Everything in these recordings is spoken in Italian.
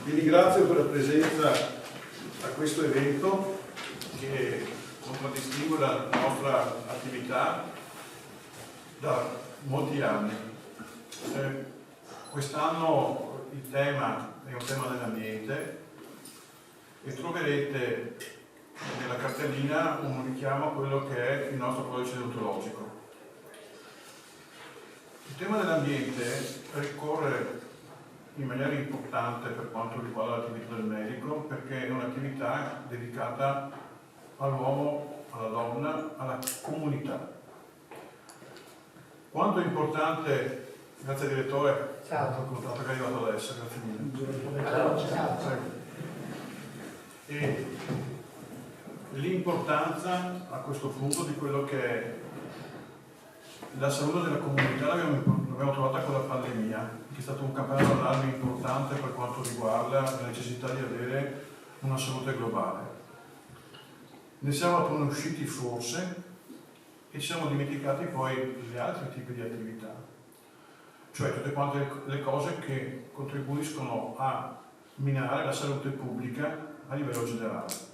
Vi ringrazio per la presenza a questo evento che contraddistingue la nostra attività da molti anni. Quest'anno il tema è un tema dell'ambiente e troverete nella cartellina un richiamo a quello che è il nostro codice deontologico. Il tema dell'ambiente ricorre in maniera importante per quanto riguarda l'attività del medico, perché è un'attività dedicata all'uomo, alla donna, alla comunità. Quanto è importante, grazie direttore, ho contato che è arrivato adesso, grazie mille. Ciao. E l'importanza a questo punto di quello che è la salute della comunità l'abbiamo trovata con la pandemia, che è stato un campanello d'allarme importante per quanto riguarda la necessità di avere una salute globale. Ne siamo appena usciti forse e ci siamo dimenticati poi gli altri tipi di attività, cioè tutte quante le cose che contribuiscono a minare la salute pubblica a livello generale.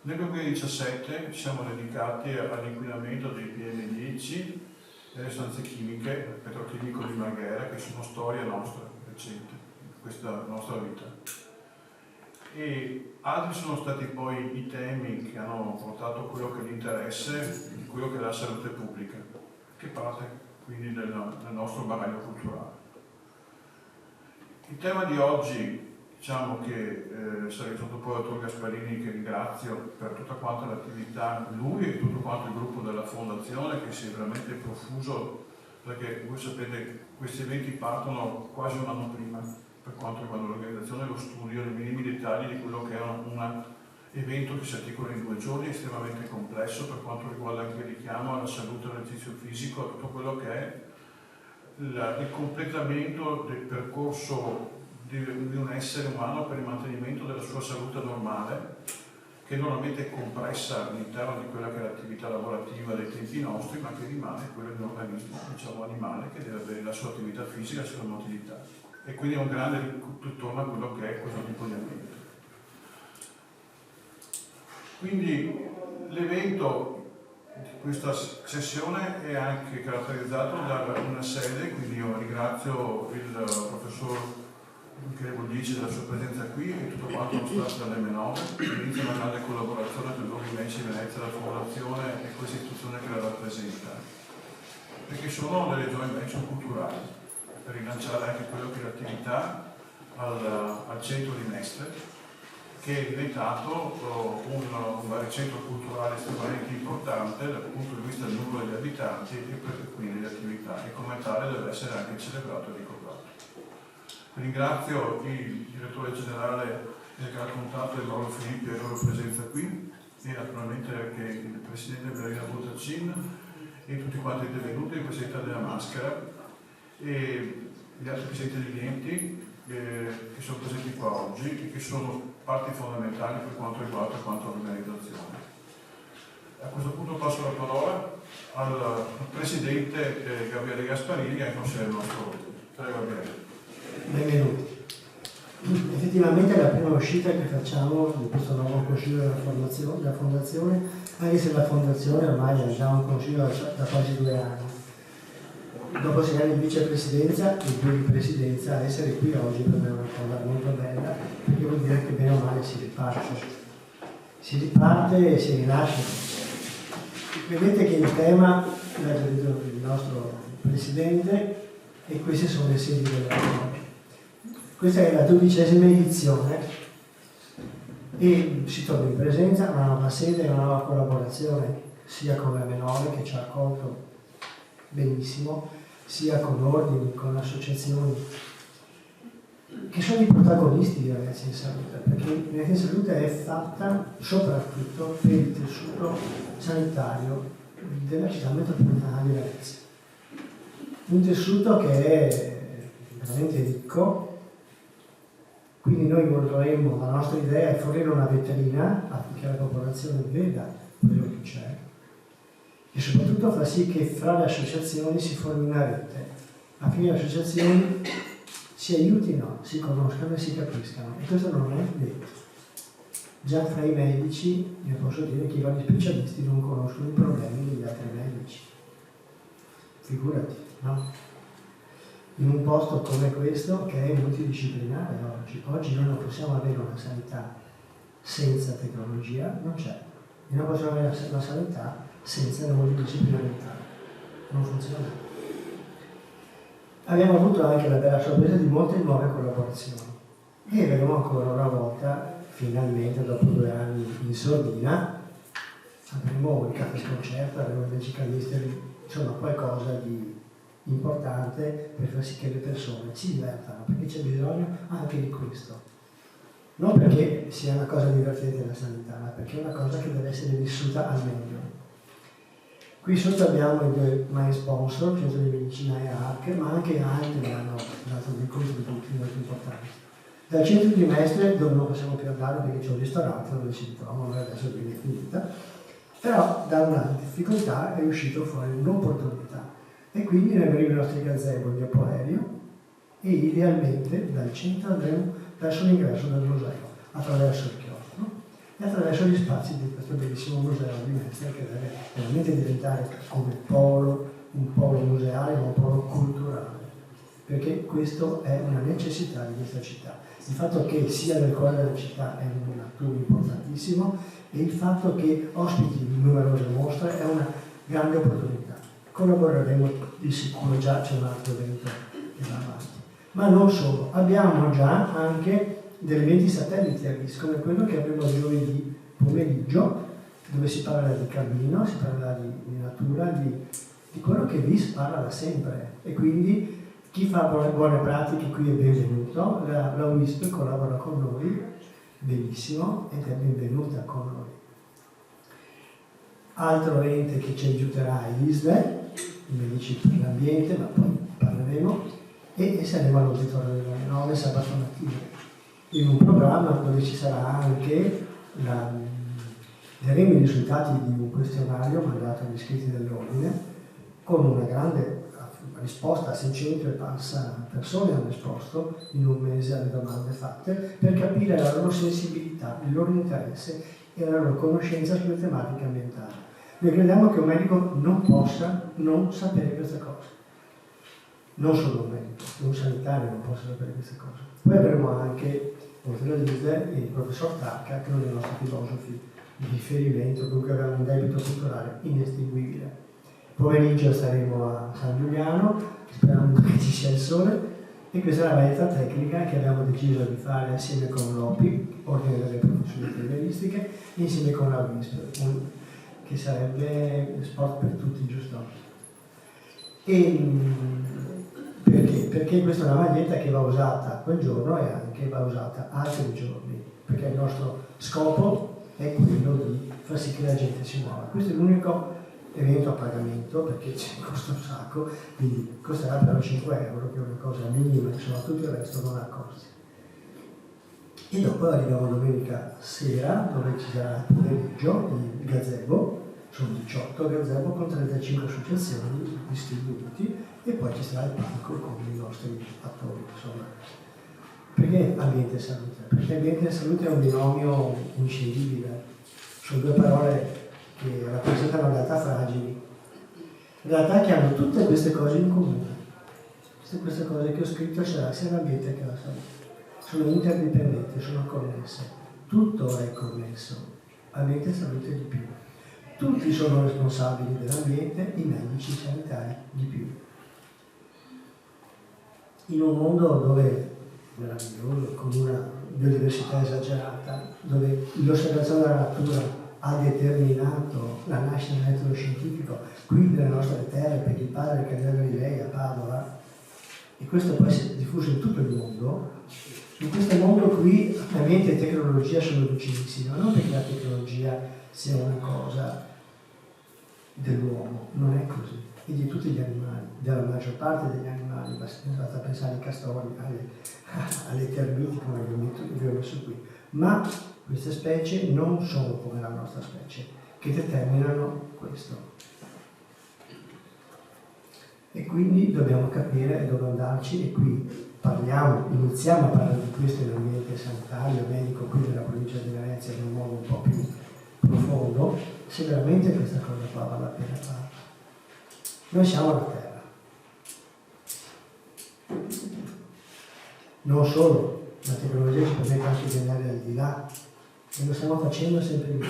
Nel 2017 ci siamo dedicati all'inquinamento dei PM10 e le sostanze chimiche, il petrochimico di Marghera, che sono storia nostra recente, questa nostra vita. E altri sono stati poi i temi che hanno portato quello che è l'interesse di quello che è la salute pubblica, che parte quindi del nostro bagaglio culturale. Il tema di oggi, diciamo che sarei sottoporto a Gasparini, che ringrazio per tutta quanta l'attività, lui e tutto quanto il gruppo della fondazione, che si è veramente profuso, perché voi sapete questi eventi partono quasi un anno prima per quanto riguarda l'organizzazione e lo studio nei minimi dettagli di quello che è un evento che si articola in 2 giorni, estremamente complesso per quanto riguarda anche il richiamo alla salute, all'esercizio fisico, a tutto quello che è il completamento del percorso di un essere umano per il mantenimento della sua salute normale, che normalmente è compressa all'interno di quella che è l'attività lavorativa dei tempi nostri, ma che rimane quello di un organismo, diciamo, animale, che deve avere la sua attività fisica e la sua motilità. E quindi è un grande ritorno a quello che è questo tipo di ambiente. Quindi l'evento di questa sessione è anche caratterizzato da una sede, quindi io ringrazio il professor Michele Boldici della sua presenza qui e tutto quanto lo staff dell'M9, inizia una grande collaborazione tra il Luogo Immensi Venezia, la fondazione e questa istituzione che la rappresenta, perché sono delle joint venture culturali per rilanciare anche quello che è l'attività al centro di Mestre, che è diventato un baricentro culturale estremamente importante dal punto di vista del numero degli abitanti e quindi delle attività, e come tale deve essere anche celebrato e ricordato. Ringrazio il direttore generale del Canale Contatto di Mauro Filippi per la loro presenza qui e naturalmente anche il presidente Berlina Bottacin e tutti quanti intervenuti, il presidente della Maschera e gli altri presidenti degli enti che sono presenti qua oggi e che sono parti fondamentali per quanto riguarda l'organizzazione. A questo punto passo la parola al presidente Gabriele Gasparini, che è il consigliere del nostro ordine. Prego Gabriele. Benvenuti. Effettivamente è la prima uscita che facciamo di questo nuovo consiglio della fondazione, anche se la fondazione ormai è già un consiglio da quasi 2 anni. Dopo 6 anni di vicepresidenza e 2 di presidenza, essere qui oggi per me è una cosa molto bella, perché vuol dire che bene o male si riparte e si rinasce. Vedete che il tema l'ha già detto il nostro presidente e queste sono le sedi della Regione. Questa è la 12ª edizione e si torna in presenza, una nuova sede e una nuova collaborazione sia con la M9 che ci ha accolto benissimo, sia con ordini, con associazioni che sono i protagonisti di Venezia in Salute, perché Venezia in Salute è fatta soprattutto per il tessuto sanitario della città metropolitana di Venezia. Un tessuto che è veramente ricco, quindi noi vorremmo, la nostra idea è fornire una vetrina affinché la popolazione veda quello che c'è e soprattutto far sì che fra le associazioni si formi una rete, affinché le associazioni si aiutino, si conoscano e si capiscano, e questo non è detto. Già fra i medici, io posso dire che i vari specialisti non conoscono i problemi degli altri medici. Figurati, no? In un posto come questo, che è multidisciplinare oggi noi non possiamo avere una sanità senza tecnologia, non c'è. E non possiamo avere una sanità senza la multidisciplinarietà, non funziona. Abbiamo avuto anche la bella sorpresa di molte nuove collaborazioni e vedremo ancora una volta, finalmente dopo 2 anni in sordina, avremo il caffè sconcerto, avremo i musicalisti, insomma qualcosa di importante per far sì che le persone si divertano, perché c'è bisogno anche di questo. Non perché sia una cosa divertente la sanità, ma perché è una cosa che deve essere vissuta al meglio. Qui sotto abbiamo i 2 my sponsor, il Centro di Medicina e ARC, ma anche altri hanno dato dei contributi molto importanti. Dal centro di Mestre, dove non possiamo più andare perché c'è un ristorante dove si ritrovano, adesso viene finita, però da una difficoltà è uscito fuori un'opportunità. E quindi noi avremo i nostri gazebo di aereo e idealmente dal centro andremo verso l'ingresso del museo, attraverso il chiostro e attraverso gli spazi di questo bellissimo museo di Mestre, che deve veramente diventare come un polo museale, ma un polo culturale, perché questo è una necessità di questa città. Il fatto che sia nel cuore della città è un atto importantissimo e il fatto che ospiti numerose mostre è una grande opportunità. Collaboreremo di sicuro, già c'è un altro evento che va avanti. Ma non solo, abbiamo già anche degli eventi satelliti a RIS, come quello che avremo giovedì pomeriggio, dove si parla di cammino, si parla di natura, di quello che RIS parla da sempre. E quindi chi fa buone pratiche qui è benvenuto, la WISP collabora con noi, benissimo, ed è benvenuta con noi. Altro ente che ci aiuterà è l'ISVE, i medici per l'ambiente, ma poi parleremo, e saremo all'auditorio delle 9 sabato mattina, in un programma dove ci sarà anche daremo i risultati di un questionario mandato agli iscritti dell'ordine, con una grande risposta, 600 e passa persone hanno risposto in un mese alle domande fatte, per capire la loro sensibilità, il loro interesse e la loro conoscenza sulle tematiche ambientali. Noi crediamo che un medico non possa non sapere queste cose. Non solo un medico, un sanitario non possa sapere queste cose. Poi avremo anche, oltre a Lise, il professor Tacca, che è uno dei nostri filosofi di riferimento, con cui abbiamo un debito culturale inestinguibile. Pomeriggio saremo a San Giuliano, sperando che ci sia il sole, e questa è la varietà tecnica che abbiamo deciso di fare assieme con l'OPI, Ordine delle Professioni Infermieristiche, e insieme con la WISP, che sarebbe sport per tutti, giusto? E perché? Perché questa è una maglietta che va usata quel giorno e anche va usata altri giorni, perché il nostro scopo è quello di far sì che la gente si muova. Questo è l'unico evento a pagamento, perché ci costa un sacco, quindi costerà però 5 euro, che è una cosa minima, insomma tutto il resto non ha costi. E dopo arriviamo domenica sera, dove ci sarà il pomeriggio di gazebo, sono 18 gazebo con 35 associazioni distribuiti, e poi ci sarà il palco con i nostri attori, insomma. Perché ambiente e salute? Perché ambiente e salute è un binomio inscindibile, sono 2 parole che rappresentano realtà fragili, realtà che hanno tutte queste cose in comune. Tutte queste cose che ho scritto sarà sia l'ambiente che la salute. Sono interdipendenti, sono connesse. Tutto è connesso, ambiente e salute di più. Tutti sono responsabili dell'ambiente, i medici, i sanitari di più. In un mondo dove meraviglioso, con una biodiversità esagerata, dove l'osservazione della natura ha determinato la nascita del metodo scientifico qui nelle nostre terre, per il padre Galileo Galilei a Padova, e questo poi si è diffuso in tutto il mondo. In questo mondo qui ambiente e tecnologia sono vicinissime, non perché la tecnologia sia una cosa dell'uomo, non è così, e di tutti gli animali, della maggior parte degli animali, basta pensare ai castori, alle termiti come vi ho messo qui, ma queste specie non sono come la nostra specie, che determinano questo. E quindi dobbiamo capire dove andarci, e qui iniziamo a parlare di questo in ambiente sanitario, medico, qui nella provincia di Venezia in un modo un po' più profondo, se veramente questa cosa qua vale la pena farla. Noi siamo la Terra. Non solo, la tecnologia ci permette anche di andare al di là, e lo stiamo facendo sempre di più.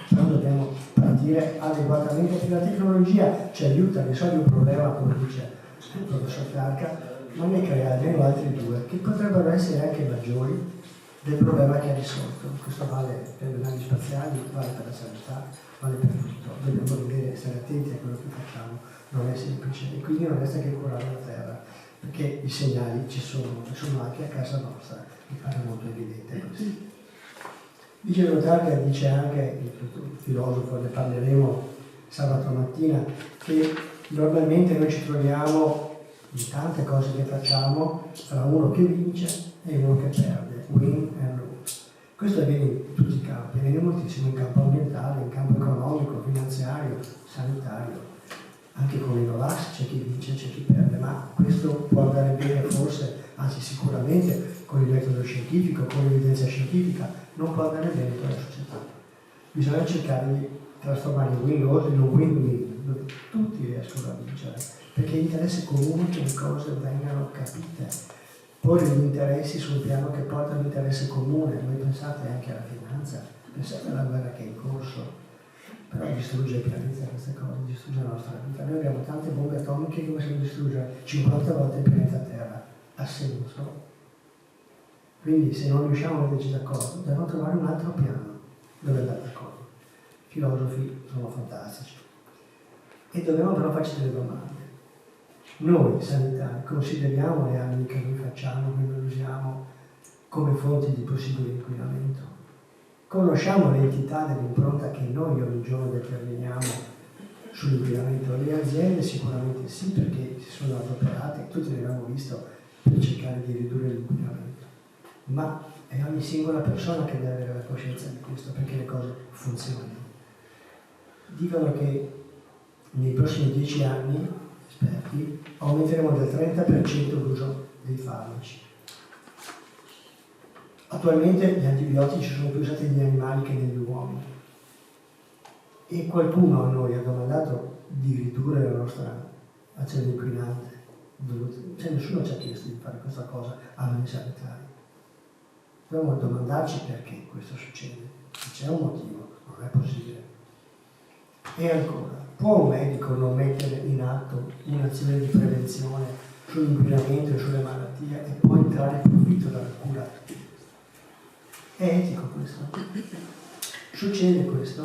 Però dobbiamo partire adeguatamente, perché la tecnologia ci aiuta a risolvere un problema, come dice il professor Carca, ma ne crea almeno altri due, che potrebbero essere anche maggiori del problema che ha risolto. Questo vale per le navi spaziali, vale per la sanità, vale per tutto. Dobbiamo vedere, stare attenti a quello che facciamo, non è semplice, e quindi non resta che curare la Terra, perché i segnali ci sono, e sono anche a casa nostra, mi pare molto evidente così. Dice Lotarca, dice anche il filosofo, ne parleremo sabato mattina, che normalmente noi ci troviamo in tante cose che facciamo tra uno che vince e uno che perde, win and lose. Questo avviene in tutti i campi, avviene moltissimo in campo ambientale, in campo economico, finanziario, sanitario. Anche con i Novax c'è chi vince e c'è chi perde, ma questo può andare bene forse, anzi sicuramente con il metodo scientifico, con l'evidenza scientifica, non può andare bene per la società. Bisogna cercare di trasformare il win-lose in un win-win, dove tutti riescono a vincere, perché è interesse comune che le cose vengano capite. Porre gli interessi sul piano che porta all'interesse comune. Voi pensate anche alla finanza, pensate alla guerra che è in corso, però distrugge il pianeta, queste cose, distrugge la nostra vita. Noi abbiamo tante bombe atomiche che possiamo distruggere 50 volte il pianeta Terra. Ha senso? Quindi se non riusciamo a metterci d'accordo, dobbiamo trovare un altro piano dove andare d'accordo. I filosofi sono fantastici. E dobbiamo però farci delle domande. Noi sanitari consideriamo le armi che noi facciamo, che noi usiamo, come fonti di possibile inquinamento? Conosciamo l'entità dell'impronta che noi ogni giorno determiniamo sull'inquinamento? Le aziende sicuramente sì, perché si sono adoperate, tutti l'abbiamo visto, per cercare di ridurre l'inquinamento. Ma è ogni singola persona che deve avere la coscienza di questo, perché le cose funzionano. Dicono che nei prossimi 10 anni, esperti, aumenteremo del 30% l'uso dei farmaci. Attualmente gli antibiotici sono più usati negli animali che negli uomini. E qualcuno a noi ha domandato di ridurre la nostra azione inquinante. Cioè, nessuno ci ha chiesto di fare questa cosa a noi sanitari. Dobbiamo domandarci perché questo succede. Se c'è un motivo, non è possibile. E ancora, può un medico non mettere in atto un'azione di prevenzione sull'inquinamento e sulle malattie e poi trarre profitto dalla cura? È etico questo? Succede questo?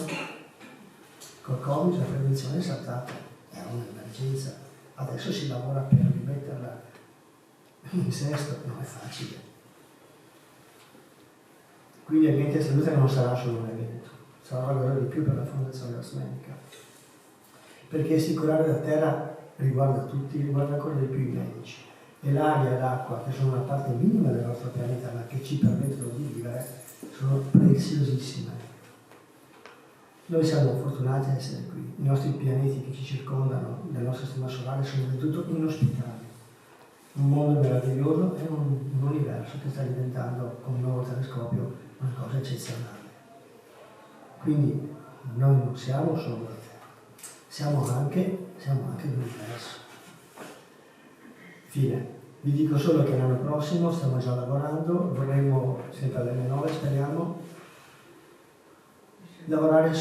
Col Covid la prevenzione è saltata, è un'emergenza. Adesso si lavora per rimetterla in sesto, non è facile. Quindi l'ambiente e salute non sarà solo un evento, sarà ancora di più per la Fondazione Ars Medica. Perché assicurare la terra riguarda tutti, riguarda ancora di più i medici. E l'aria e l'acqua, che sono una parte minima del nostro pianeta, ma che ci permettono di vivere, sono preziosissime. Noi siamo fortunati ad essere qui. I nostri pianeti che ci circondano, del nostro sistema solare, sono del tutto inospitali. Un mondo meraviglioso e un universo che sta diventando, con un nuovo telescopio, una cosa eccezionale. Quindi noi non siamo solo la Terra, siamo anche l'universo. Fine. Vi dico solo che l'anno prossimo stiamo già lavorando, vorremmo, sempre alle 9 speriamo, lavorare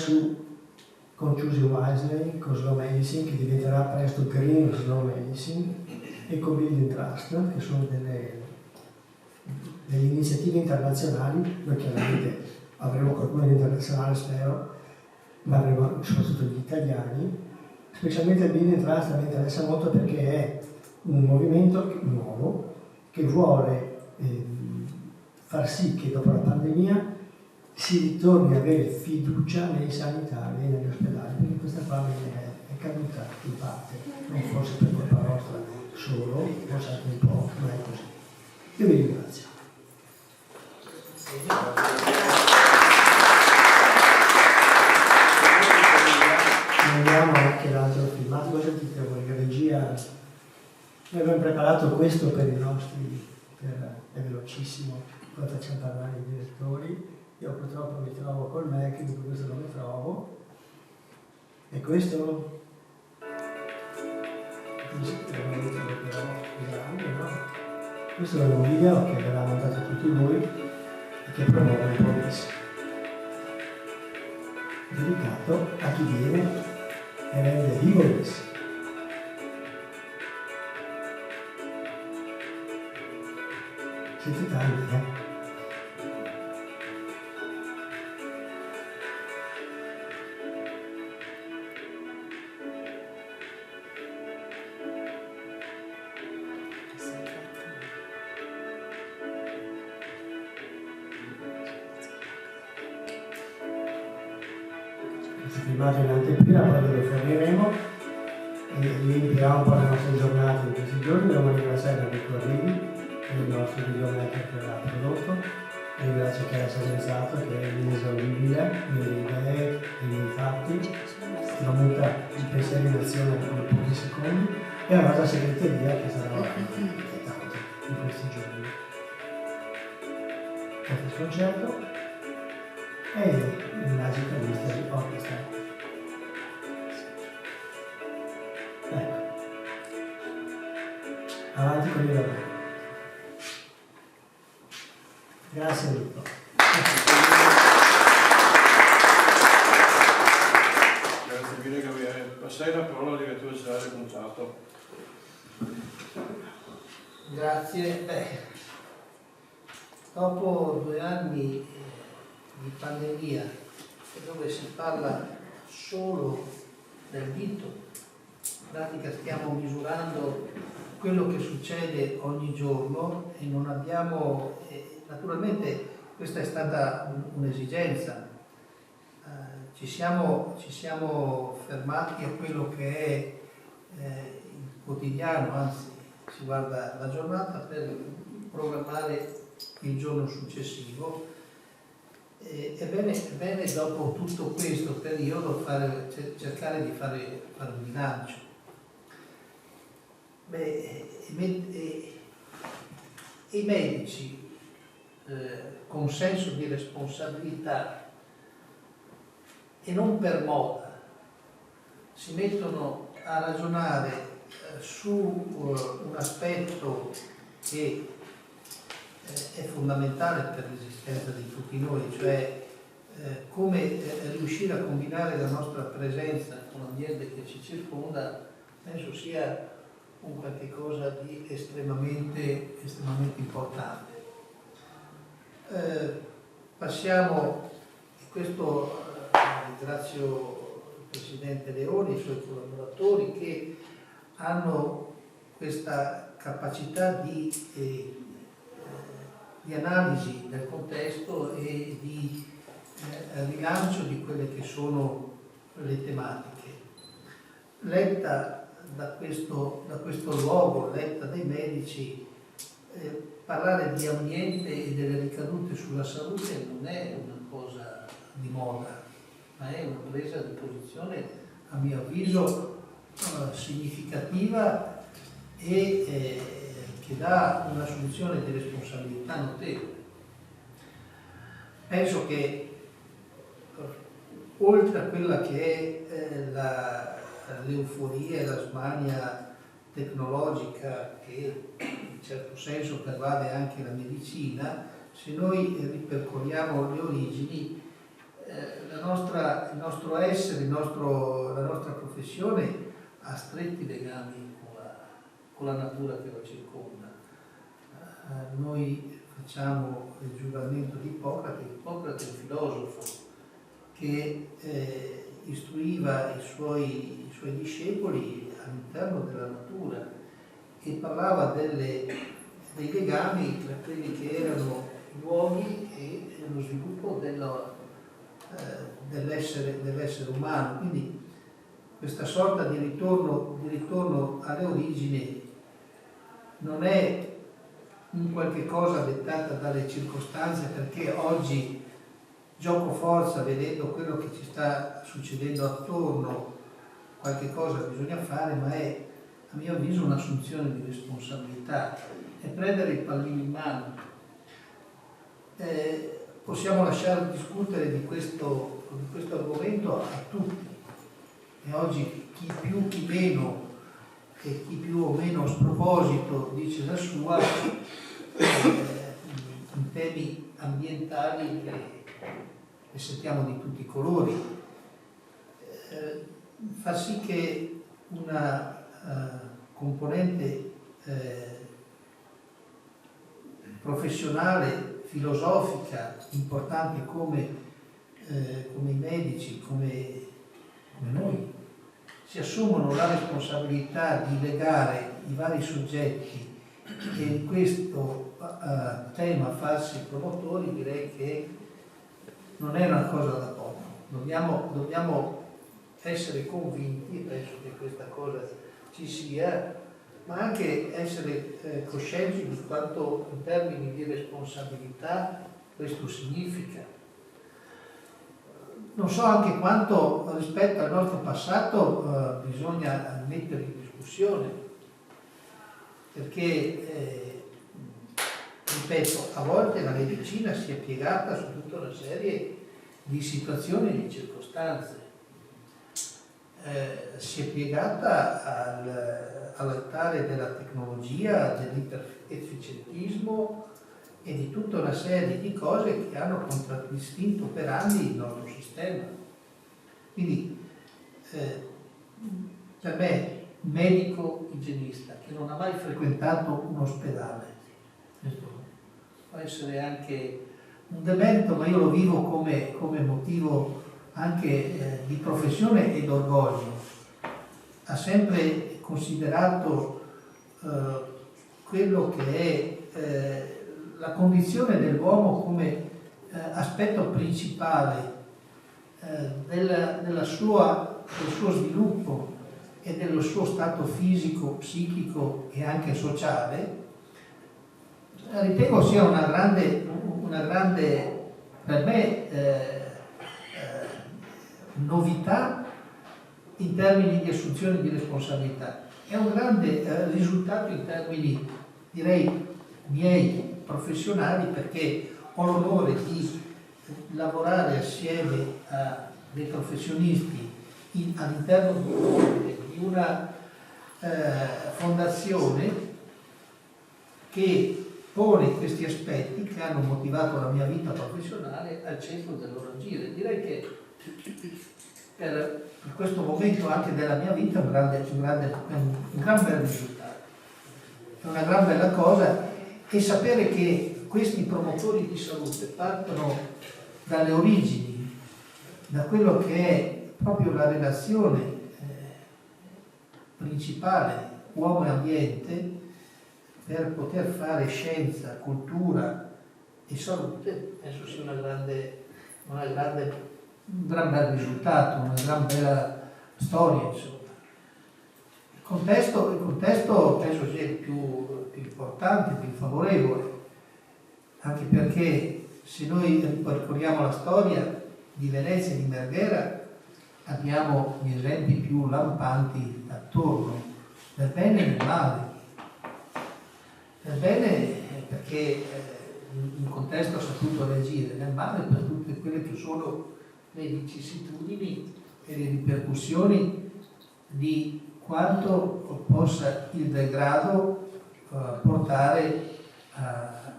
con Choosing Wisely, con Slow Medicine, che diventerà presto Green Slow Medicine, e con Building Trust, che sono delle iniziative internazionali. Noi chiaramente avremo qualcuno di internazionale, spero, ma avremo soprattutto gli italiani. Specialmente il Building Trust mi interessa molto perché è un movimento nuovo che vuole far sì che dopo la pandemia si ritorni a avere fiducia nei sanitari e negli ospedali, perché questa qua è caduta in parte, non forse per colpa nostra solo, forse anche un po', ma è così. Io vi ringrazio. Vediamo anche l'altro filmato, cosa sentite voi, la regia? Noi abbiamo preparato questo per i nostri velocissimo quando facciamo parlare i direttori. Io purtroppo mi trovo col Mac, di questo non mi trovo. E questo questo è un video che verrà mandato a tutti voi e che promuove il progresso, dedicato a chi viene e rende vivo esso. Siete tanti, Immagine anteprima, poi ve lo forniremo e riempirà un po' le nostre giornate in questi giorni. Domani la sera che tu arrivi, il nostro videomaker che l'ha prodotto, ringrazio che ha realizzato, che è inesauribile nelle idee e nei fatti, che muta il pensiero in azione in pochi secondi, e la nostra segreteria che sarà tanto in questi giorni. Questo concerto e il Magic Mystery Orchestra. Ecco, avanti con il lavoro. Grazie Enrico. Grazie mille Gabriele. Passai la parola al direttore generale del concerto. Grazie. Dopo 2 anni di pandemia, dove si parla solo del dito, in pratica stiamo misurando quello che succede ogni giorno e non abbiamo, naturalmente questa è stata un'esigenza, ci siamo fermati a quello che è il quotidiano, anzi si guarda la giornata per programmare il giorno successivo. È bene dopo tutto questo periodo cercare di fare un bilancio. I medici con senso di responsabilità e non per moda si mettono a ragionare su un aspetto che è fondamentale per l'esistenza di tutti noi, cioè come riuscire a combinare la nostra presenza con l'ambiente che ci circonda, penso sia un qualche cosa di estremamente importante. Passiamo, e questo ringrazio il Presidente Leoni e i suoi collaboratori che hanno questa capacità di analisi del contesto e di rilancio di quelle che sono le tematiche. Letta da questo luogo, letta dai medici, parlare di ambiente e delle ricadute sulla salute non è una cosa di moda, ma è una presa di posizione, a mio avviso, significativa e che dà un'assunzione di responsabilità notevole. Penso che oltre a quella che è l'euforia e la smania tecnologica che in certo senso pervade anche la medicina, se noi ripercorriamo le origini, il nostro essere, la nostra professione ha stretti legami con la natura che lo circonda. Noi facciamo il giuramento di Ippocrate. Ippocrate è un filosofo che istruiva i suoi discepoli all'interno della natura e parlava dei legami tra quelli che erano i luoghi e lo sviluppo dell'essere umano. Quindi questa sorta di ritorno alle origini non è un qualche cosa dettata dalle circostanze, perché oggi gioco forza vedendo quello che ci sta succedendo attorno, qualche cosa bisogna fare, ma è a mio avviso un'assunzione di responsabilità, è prendere il pallino in mano possiamo lasciare discutere di questo argomento a tutti. E oggi chi più chi meno e chi più o meno a sproposito dice la sua in temi ambientali che sentiamo di tutti i colori. Fa sì che una componente professionale, filosofica, importante come i medici, come noi, si assumono la responsabilità di legare i vari soggetti e in questo tema farsi promotori, direi che non è una cosa da poco. Dobbiamo essere convinti, penso che questa cosa ci sia, ma anche essere coscienti di quanto in termini di responsabilità questo significa. Non so anche quanto rispetto al nostro passato bisogna mettere in discussione, perché, ripeto, a volte la medicina si è piegata su tutta una serie di situazioni e di circostanze. Si è piegata all'altare della tecnologia, dell'iperefficientismo e di tutta una serie di cose che hanno contraddistinto per anni il nostro sistema. Quindi per me, medico igienista che non ha mai frequentato un ospedale, questo può essere anche un demerito, ma io lo vivo come motivo anche di professione ed orgoglio. Ha sempre considerato quello che è la condizione dell'uomo come aspetto principale del suo sviluppo e dello suo stato fisico, psichico e anche sociale. Ritengo sia una grande per me novità in termini di assunzione di responsabilità. È un grande risultato in termini, direi, miei professionali, perché ho l'onore di lavorare assieme a dei professionisti all'interno di una fondazione che pone questi aspetti che hanno motivato la mia vita professionale al centro del loro agire. Direi che per questo momento anche della mia vita è un gran bel risultato, è una gran bella cosa, e sapere che questi promotori di salute partono dalle origini, da quello che è proprio la relazione principale uomo e ambiente, per poter fare scienza, cultura e salute, penso sia un gran bel risultato, una gran bella storia, insomma. Il contesto penso sia il più importante, più favorevole, anche perché se noi ripercorriamo la storia di Venezia e di Marghera abbiamo gli esempi più lampanti attorno, del bene e del male. Del bene perché il contesto ha saputo reagire, del male per tutte quelle che sono le vicissitudini e le ripercussioni di quanto possa il degrado portare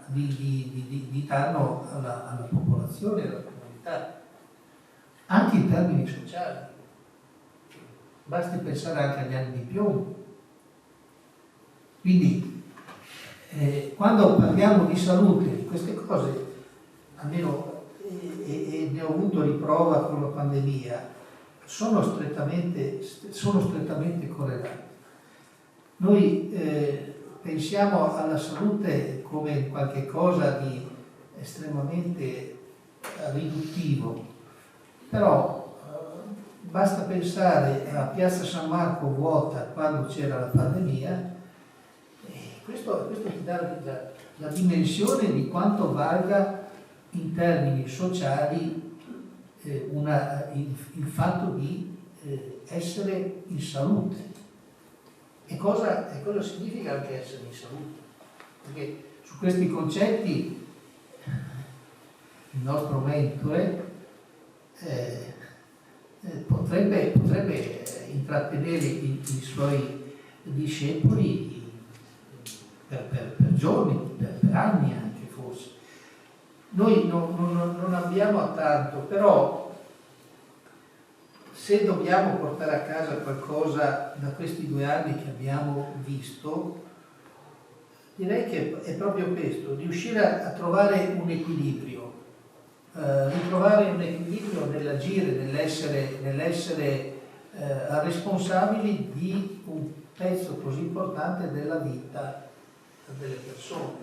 di danno alla popolazione e alla comunità, anche in termini sociali. Basti pensare anche agli anni di piombo. Quindi quando parliamo di salute, di queste cose, almeno e ne ho avuto riprova con la pandemia, sono strettamente correlati. Noi pensiamo alla salute come qualche cosa di estremamente riduttivo, però basta pensare a Piazza San Marco vuota quando c'era la pandemia. Questo ti dà la dimensione di quanto valga in termini sociali il fatto di essere in salute. E cosa significa anche essere in salute? Perché su questi concetti il nostro mentore, potrebbe intrattenere i suoi discepoli per giorni, per anni anche forse. Noi non abbiamo tanto, però se dobbiamo portare a casa qualcosa da questi 2 anni che abbiamo visto, direi che è proprio questo, riuscire a trovare un equilibrio, ritrovare un equilibrio nell'agire, nell'essere responsabili di un pezzo così importante della vita delle persone.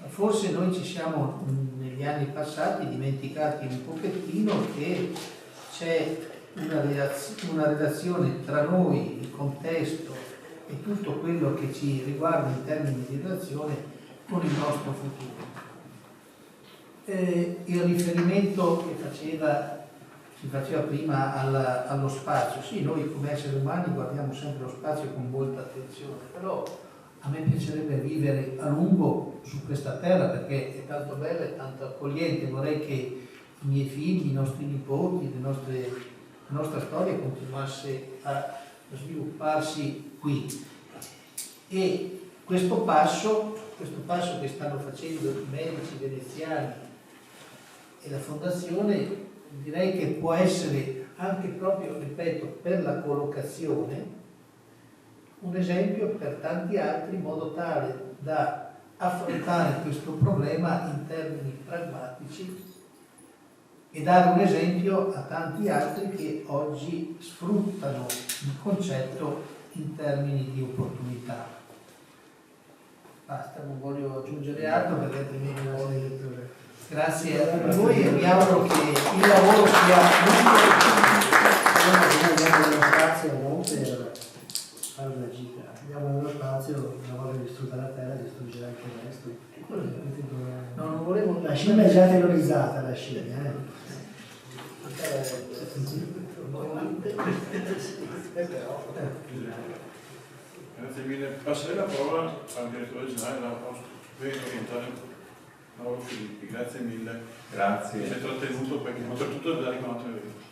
Forse noi ci siamo negli anni passati dimenticati un pochettino che c'è una relazione tra noi, il contesto e tutto quello che ci riguarda in termini di relazione con il nostro futuro. Il riferimento che si faceva prima allo spazio, sì, noi come esseri umani guardiamo sempre lo spazio con molta attenzione, però a me piacerebbe vivere a lungo su questa terra perché è tanto bella e tanto accogliente. Vorrei che i miei figli, i nostri nipoti, la nostra storia continuasse a svilupparsi qui. E questo passo che stanno facendo i medici veneziani e la fondazione, direi che può essere anche proprio, ripeto, per la collocazione un esempio per tanti altri, in modo tale da affrontare questo problema in termini pragmatici e dare un esempio a tanti altri che oggi sfruttano il concetto in termini di opportunità. Basta, non voglio aggiungere altro perché altrimenti grazie a voi e mi auguro che il lavoro sia lungo. Abbiamo uno spazio non per fare una gita, abbiamo uno spazio, una volta distrutta la terra, distruggerà anche il resto. No, non volevo. La scimmia è già terrorizzata, la scimmia. Grazie mille. Passerei la parola al direttore generale della Posta orientale Mauro Filippi. Grazie mille. Grazie. Si è trattenuto perché oltretutto da riconoscere.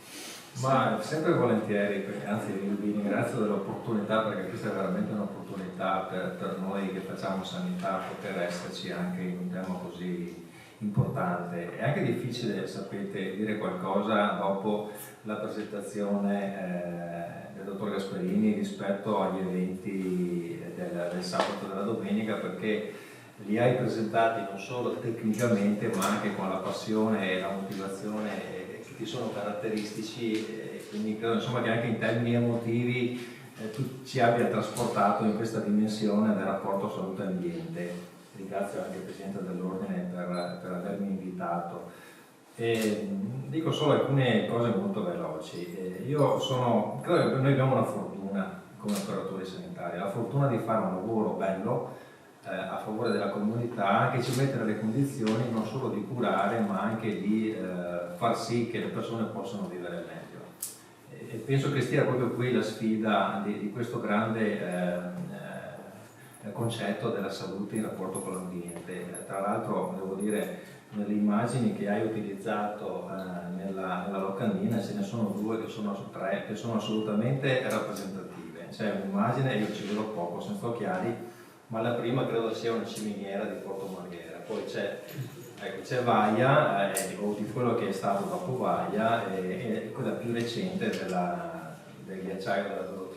Ma sempre volentieri, perché anzi vi ringrazio dell'opportunità, perché questa è veramente un'opportunità per noi che facciamo sanità poter esserci anche in un tema così importante. È anche difficile, sapete, dire qualcosa dopo la presentazione del dottor Gasperini rispetto agli eventi del sabato e della domenica, perché li hai presentati non solo tecnicamente ma anche con la passione e la motivazione che ti sono caratteristici, quindi credo insomma che anche in termini emotivi tu ci abbia trasportato in questa dimensione del rapporto salute-ambiente. Ringrazio anche il Presidente dell'Ordine per avermi invitato. Dico solo alcune cose molto veloci. Credo che noi abbiamo una fortuna come operatori sanitari, la fortuna di fare un lavoro bello a favore della comunità, che ci mette nelle condizioni non solo di curare ma anche di far sì che le persone possano vivere meglio. E penso che stia proprio qui la sfida di questo grande concetto della salute in rapporto con l'ambiente. Tra l'altro devo dire, nelle immagini che hai utilizzato nella locandina ce ne sono 2 che sono 3 che sono assolutamente rappresentative. C'è un'immagine, io ci vedo poco senza occhiali, ma la prima credo sia una ciminiera di Porto Marghera, poi c'è Vaia, o di quello che è stato dopo Vaia, e quella più recente del ghiacciaio della Dolomite.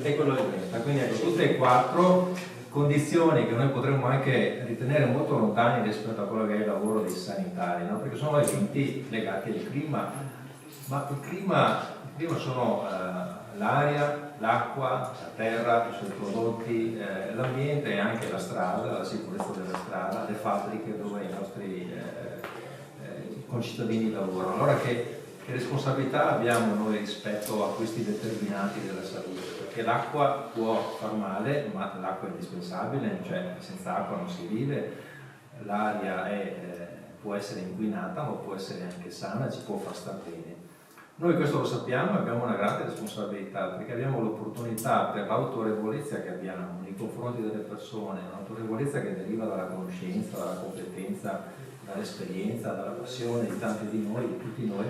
E quello di Brenta. Quindi ecco, tutte e 4 condizioni che noi potremmo anche ritenere molto lontani rispetto a quello che è il lavoro dei sanitari, no? Perché sono eventi legati al clima, ma il clima sono l'aria, l'acqua, la terra, i suoi prodotti, l'ambiente e anche la strada, la sicurezza della strada, le fabbriche dove i nostri concittadini lavorano. Allora che responsabilità abbiamo noi rispetto a questi determinanti della salute? Perché l'acqua può far male, ma l'acqua è indispensabile, cioè senza acqua non si vive, l'aria può essere inquinata ma può essere anche sana, ci può far star bene. Noi questo lo sappiamo e abbiamo una grande responsabilità, perché abbiamo l'opportunità, per l'autorevolezza che abbiamo, nei confronti delle persone, un'autorevolezza che deriva dalla conoscenza, dalla competenza, dall'esperienza, dalla passione di tanti di noi, di tutti noi,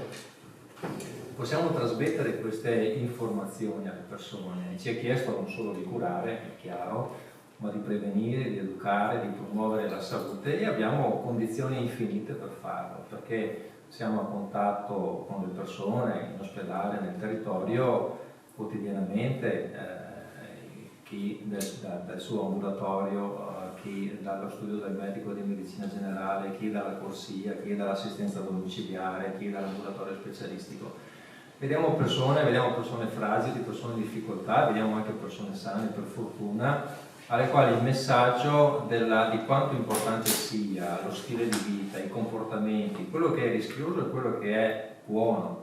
possiamo trasmettere queste informazioni alle persone. Ci è chiesto non solo di curare, è chiaro, ma di prevenire, di educare, di promuovere la salute, e abbiamo condizioni infinite per farlo, perché siamo a contatto con le persone in ospedale, nel territorio, quotidianamente, chi dal suo ambulatorio, chi dallo studio del medico di medicina generale, chi dalla corsia, chi dall'assistenza domiciliare, chi dall'ambulatorio specialistico. Vediamo persone fragili, persone in difficoltà, vediamo anche persone sane, per fortuna, alle quali il messaggio di quanto importante sia lo stile di vita, i comportamenti, quello che è rischioso e quello che è buono,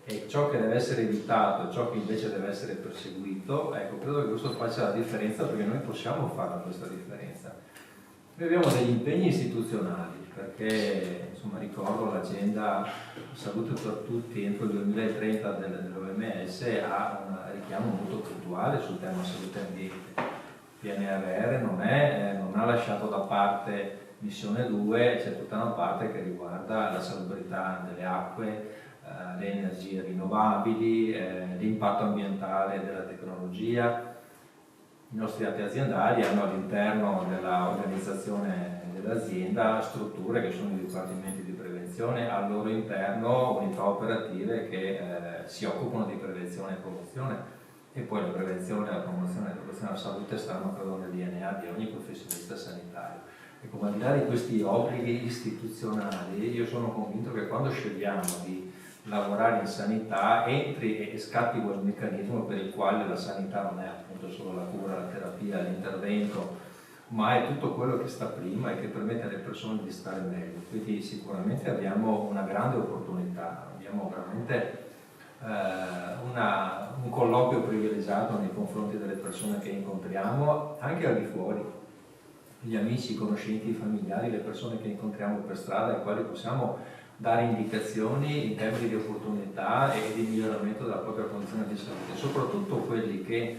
e ciò che deve essere evitato e ciò che invece deve essere perseguito, ecco, credo che questo faccia la differenza, perché noi possiamo fare questa differenza. Noi abbiamo degli impegni istituzionali, perché insomma, ricordo l'agenda Salute per Tutti entro il 2030 dell'OMS ha un richiamo molto puntuale sul tema salute e ambiente. PNRR non ha lasciato da parte missione 2, c'è tutta una parte che riguarda la salubrità delle acque, le energie rinnovabili, l'impatto ambientale della tecnologia. I nostri atti aziendali hanno all'interno dell'organizzazione dell'azienda strutture che sono i dipartimenti di prevenzione, al loro interno unità operative che si occupano di prevenzione e promozione. E poi la prevenzione, la promozione e l'educazione alla salute stanno, credo, nel DNA di ogni professionista sanitario. E come al di là di questi obblighi istituzionali, io sono convinto che quando scegliamo di lavorare in sanità entri e scatti quel meccanismo per il quale la sanità non è appunto solo la cura, la terapia, l'intervento, ma è tutto quello che sta prima e che permette alle persone di stare meglio. Quindi sicuramente abbiamo una grande opportunità, abbiamo veramente un colloquio privilegiato nei confronti delle persone che incontriamo, anche al di fuori, gli amici, i conoscenti, i familiari, le persone che incontriamo per strada, ai quali possiamo dare indicazioni in termini di opportunità e di miglioramento della propria condizione di salute, soprattutto quelli che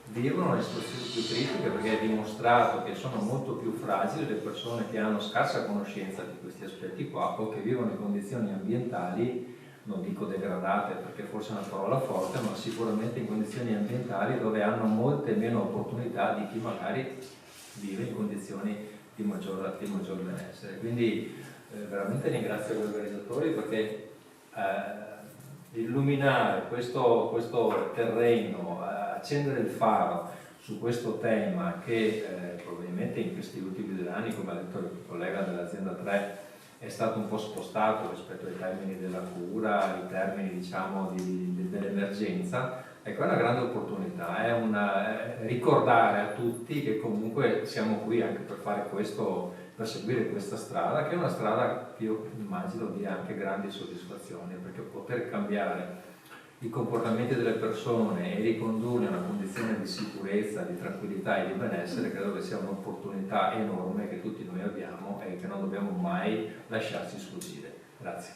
vivono le situazioni più critiche, perché è dimostrato che sono molto più fragili le persone che hanno scarsa conoscenza di questi aspetti qua, o che vivono in condizioni ambientali, non dico degradate perché forse è una parola forte, ma sicuramente in condizioni ambientali dove hanno molte meno opportunità di chi magari vive in condizioni di maggior benessere. Quindi veramente ringrazio gli organizzatori, perché illuminare questo terreno, accendere il faro su questo tema che probabilmente in questi ultimi 2 anni, come ha detto il collega dell'azienda 3, è stato un po' spostato rispetto ai termini della cura, ai termini diciamo dell'emergenza. Ecco, è una grande opportunità, è ricordare a tutti che comunque siamo qui anche per fare questo, per seguire questa strada, che è una strada che io immagino dia anche grandi soddisfazioni, perché poter cambiare i comportamenti delle persone e ricondurli a una condizione di sicurezza, di tranquillità e di benessere, credo che sia un'opportunità enorme che tutti noi abbiamo e che non dobbiamo mai lasciarci sfuggire. Grazie.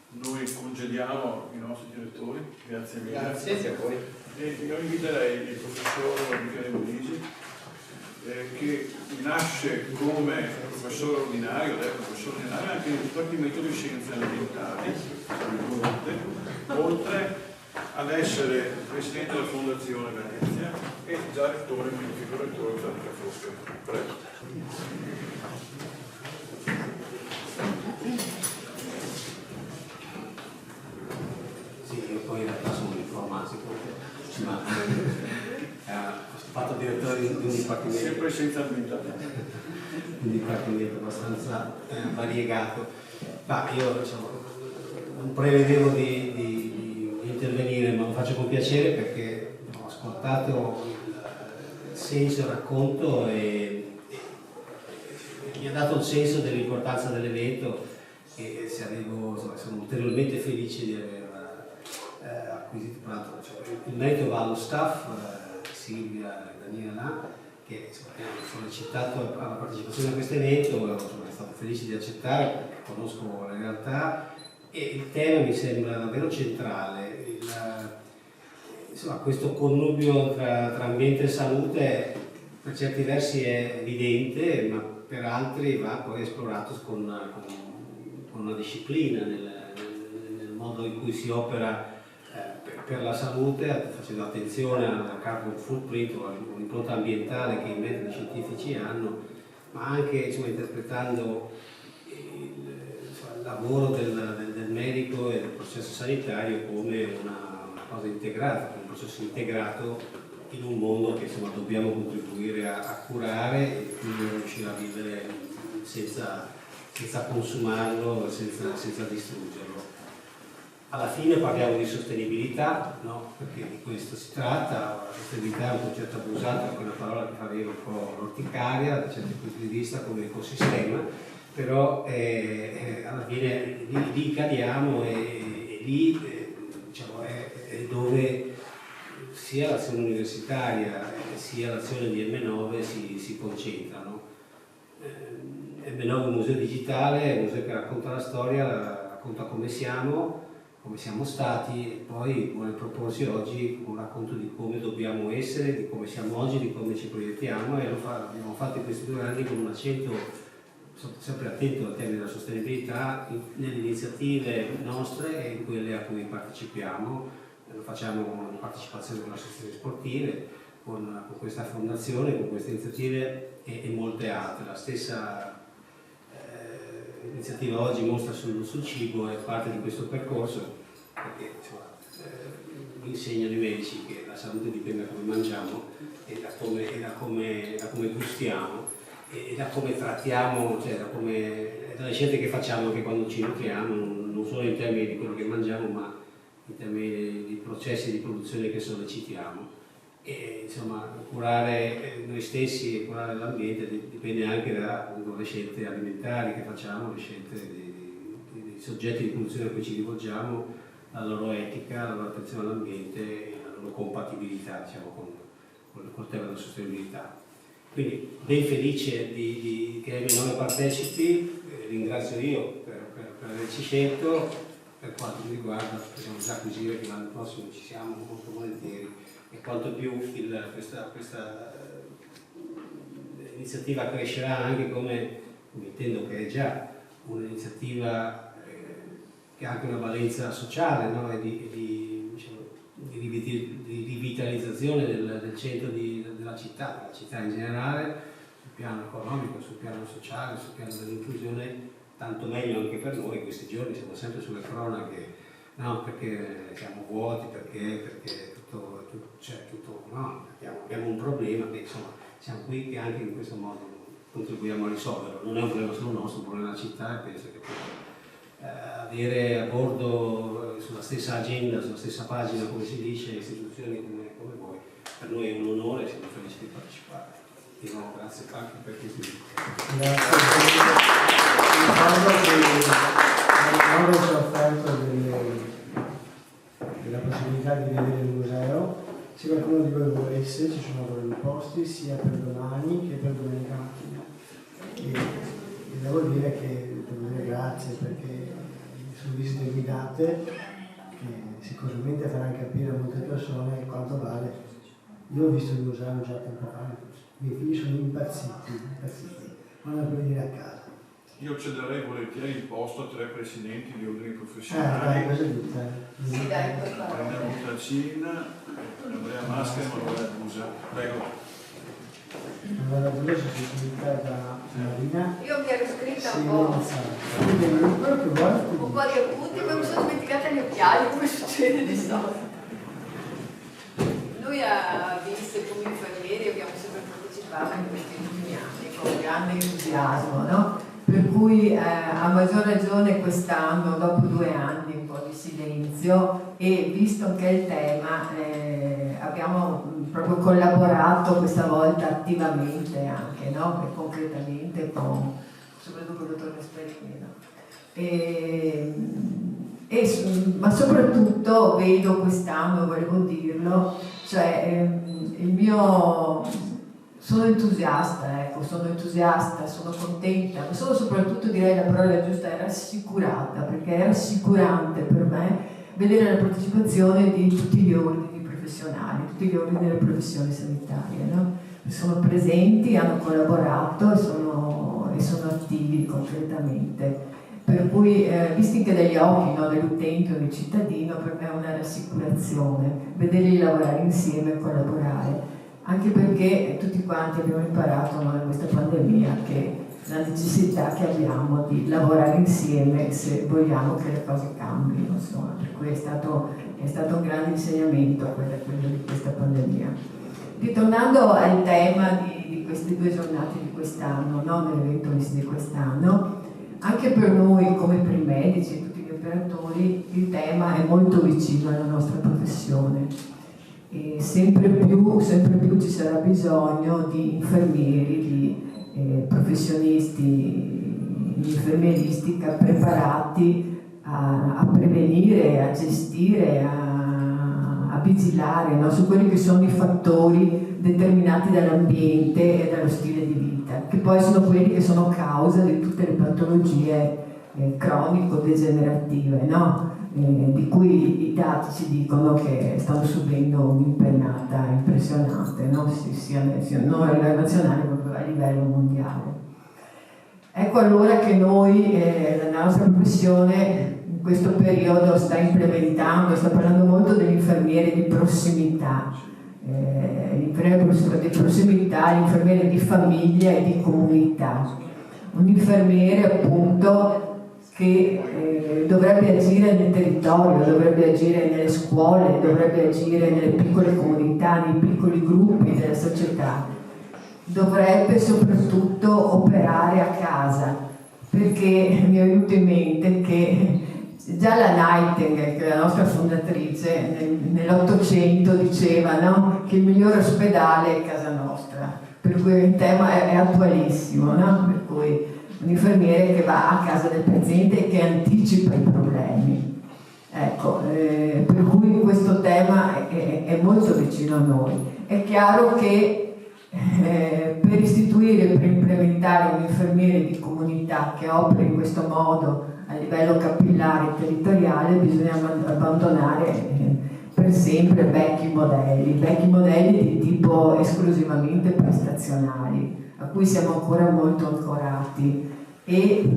Noi congediamo i nostri direttori, grazie mille. Grazie a voi. E io inviterei il professor Michele Bonisi, che nasce come professore ordinario, anche nel Dipartimento di Scienze Ambientali, oltre ad essere presidente della Fondazione Venezia e già rettore, quindi figo rettore della Fosca. Prego. Sì, io poi in realtà sono un informatico, ma ho fatto direttore di un dipartimento. Sempre senza ambientale. Un dipartimento abbastanza variegato. Ma io insomma, non prevedevo di intervenire, ma lo faccio con piacere perché ho ascoltato il senso del racconto e mi ha dato il senso dell'importanza dell'evento, e sono ulteriormente felice di aver acquisito. Il merito va allo staff, Silvia e Daniela, che hanno sollecitato alla partecipazione a questo evento, sono stato felice di accettare, conosco la realtà e il tema mi sembra davvero centrale. insomma, questo connubio tra ambiente e salute per certi versi è evidente, ma per altri va poi esplorato con una disciplina nel modo in cui si opera per la salute, facendo attenzione al carbon footprint o all'impronta ambientale che i metodi scientifici hanno, ma anche insomma, interpretando il lavoro del medico e del processo sanitario come una cosa integrata, come un processo integrato in un mondo che insomma, dobbiamo contribuire a curare e quindi riuscire a vivere senza consumarlo, senza distruggerlo. Alla fine parliamo di sostenibilità, no? Perché di questo si tratta. La sostenibilità è un concetto abusato, è una parola che fa venire un po' l'orticaria da certi punti di vista come ecosistema, però alla fine lì cadiamo e lì diciamo, è dove sia l'azione universitaria sia l'azione di M9 si concentrano. M9 è un museo digitale, è un museo che racconta la storia, racconta come siamo stati e poi vuole proporsi oggi un racconto di come dobbiamo essere, di come siamo oggi, di come ci proiettiamo e l'abbiamo fatto in questi 2 anni con un accento sempre attento al tema della sostenibilità nelle iniziative nostre e in quelle a cui partecipiamo. Lo facciamo con partecipazione con le associazioni sportive, con questa fondazione, con queste iniziative e molte altre. La stessa iniziativa oggi Mostra sul cibo è parte di questo percorso, perché insomma, mi insegnano i medici che la salute dipende da come mangiamo e da come gustiamo e da come trattiamo, cioè dalle scelte che facciamo anche quando ci nutriamo, non solo in termini di quello che mangiamo, ma in termini di processi di produzione che sollecitiamo. E insomma, curare noi stessi e curare l'ambiente dipende anche dalle scelte alimentari che facciamo, le scelte dei soggetti di produzione a cui ci rivolgiamo, la loro etica, la loro attenzione all'ambiente e la loro compatibilità diciamo, col tema della sostenibilità. Quindi ben felice che M9 partecipi, ringrazio io per averci scelto. Per quanto mi riguarda possiamo già acquisire che l'anno prossimo ci siamo molto volentieri e quanto più questa iniziativa crescerà anche come intendo che è già un'iniziativa che ha anche una valenza sociale, no? E di rivitalizzazione del centro della città in generale, sul piano economico, sul piano sociale, sul piano dell'inclusione. Tanto meglio anche per noi, questi giorni siamo sempre sulle cronache, no, perché siamo vuoti, perché no, abbiamo un problema che insomma siamo qui che anche in questo modo contribuiamo a risolverlo. Non è un problema solo nostro, è un problema della città e penso che avere a bordo sulla stessa agenda, sulla stessa pagina, come si dice, istituzioni come voi, per noi è un onore e siamo felici di partecipare. Di nuovo grazie anche per questo invito. Ricordo che ci ha offerto della possibilità di vedere il museo. Se qualcuno di voi volesse, ci sono dei posti sia per domani che per domenica mattina. E devo dire grazie perché sono visite guidate che sicuramente faranno capire a molte persone quanto vale. Io ho visto il museo già tempo fa, i miei figli sono impazziti, vanno per venire a casa. Io cederei volentieri il posto a 3 presidenti di ordini professionali. Cosa dite? Sì, dai, Brenda Mutacin, Andrea Masca e Manuela Busa. Prego. Allora, volevo sostituita da Marina. Io mi ero scritta Sì, un po' quello che vuoi. un po' di appunti, poi mi sono dimenticata gli occhiali, come succede di solito. Noi a VIS come infermieri abbiamo sempre partecipato in questi ultimi anni con grande entusiasmo, no? Per cui a maggior ragione quest'anno, dopo 2 anni un po' di silenzio e visto anche il tema, abbiamo proprio collaborato questa volta attivamente anche, no? E concretamente soprattutto con il dottor Gasperini, no? Ma soprattutto vedo quest'anno, volevo dirlo, cioè sono entusiasta, sono contenta, ma sono soprattutto, direi la parola giusta, è rassicurata, perché è rassicurante per me vedere la partecipazione di tutti gli ordini professionali, tutti gli ordini delle professioni sanitarie, no? Sono presenti, hanno collaborato e sono attivi concretamente. Per cui, visti che dagli occhi, no, dell'utente o del cittadino, per me è una rassicurazione vederli lavorare insieme e collaborare, anche perché tutti quanti abbiamo imparato, no, in questa pandemia che la necessità che abbiamo di lavorare insieme se vogliamo che le cose cambino, insomma, per cui è stato un grande insegnamento quello di questa pandemia. Ritornando al tema di queste 2 giornate di quest'anno, no, dell'evento di quest'anno, anche per noi come per i medici e tutti gli operatori il tema è molto vicino alla nostra professione e sempre più ci sarà bisogno di infermieri, di professionisti in infermieristica preparati a prevenire, a gestire, a vigilare, no, su quelli che sono i fattori determinati dall'ambiente e dallo stile di vita, che poi sono quelli che sono causa di tutte le patologie cronico-degenerative, no? Di cui i dati ci dicono che stanno subendo un'impennata impressionante, no? sia non a livello nazionale ma proprio a livello mondiale. Ecco allora che noi, la nostra professione in questo periodo sta parlando molto dell'infermiere di prossimità, l'infermiere di prossimità, l'infermiere di famiglia e di comunità, un infermiere appunto che dovrebbe agire nel territorio, dovrebbe agire nelle scuole, dovrebbe agire nelle piccole comunità, nei piccoli gruppi della società, dovrebbe soprattutto operare a casa, perché mi è venuto in mente che già la Nightingale, che è la nostra fondatrice, nell'Ottocento diceva, no, che il migliore ospedale è casa nostra, per cui il tema è attualissimo, no? Per cui un infermiere che va a casa del paziente e che anticipa i problemi. Ecco, per cui questo tema è molto vicino a noi. È chiaro che per istituire e per implementare un infermiere di comunità che operi in questo modo a livello capillare e territoriale bisogna abbandonare per sempre vecchi modelli di tipo esclusivamente prestazionali, a cui siamo ancora molto ancorati, e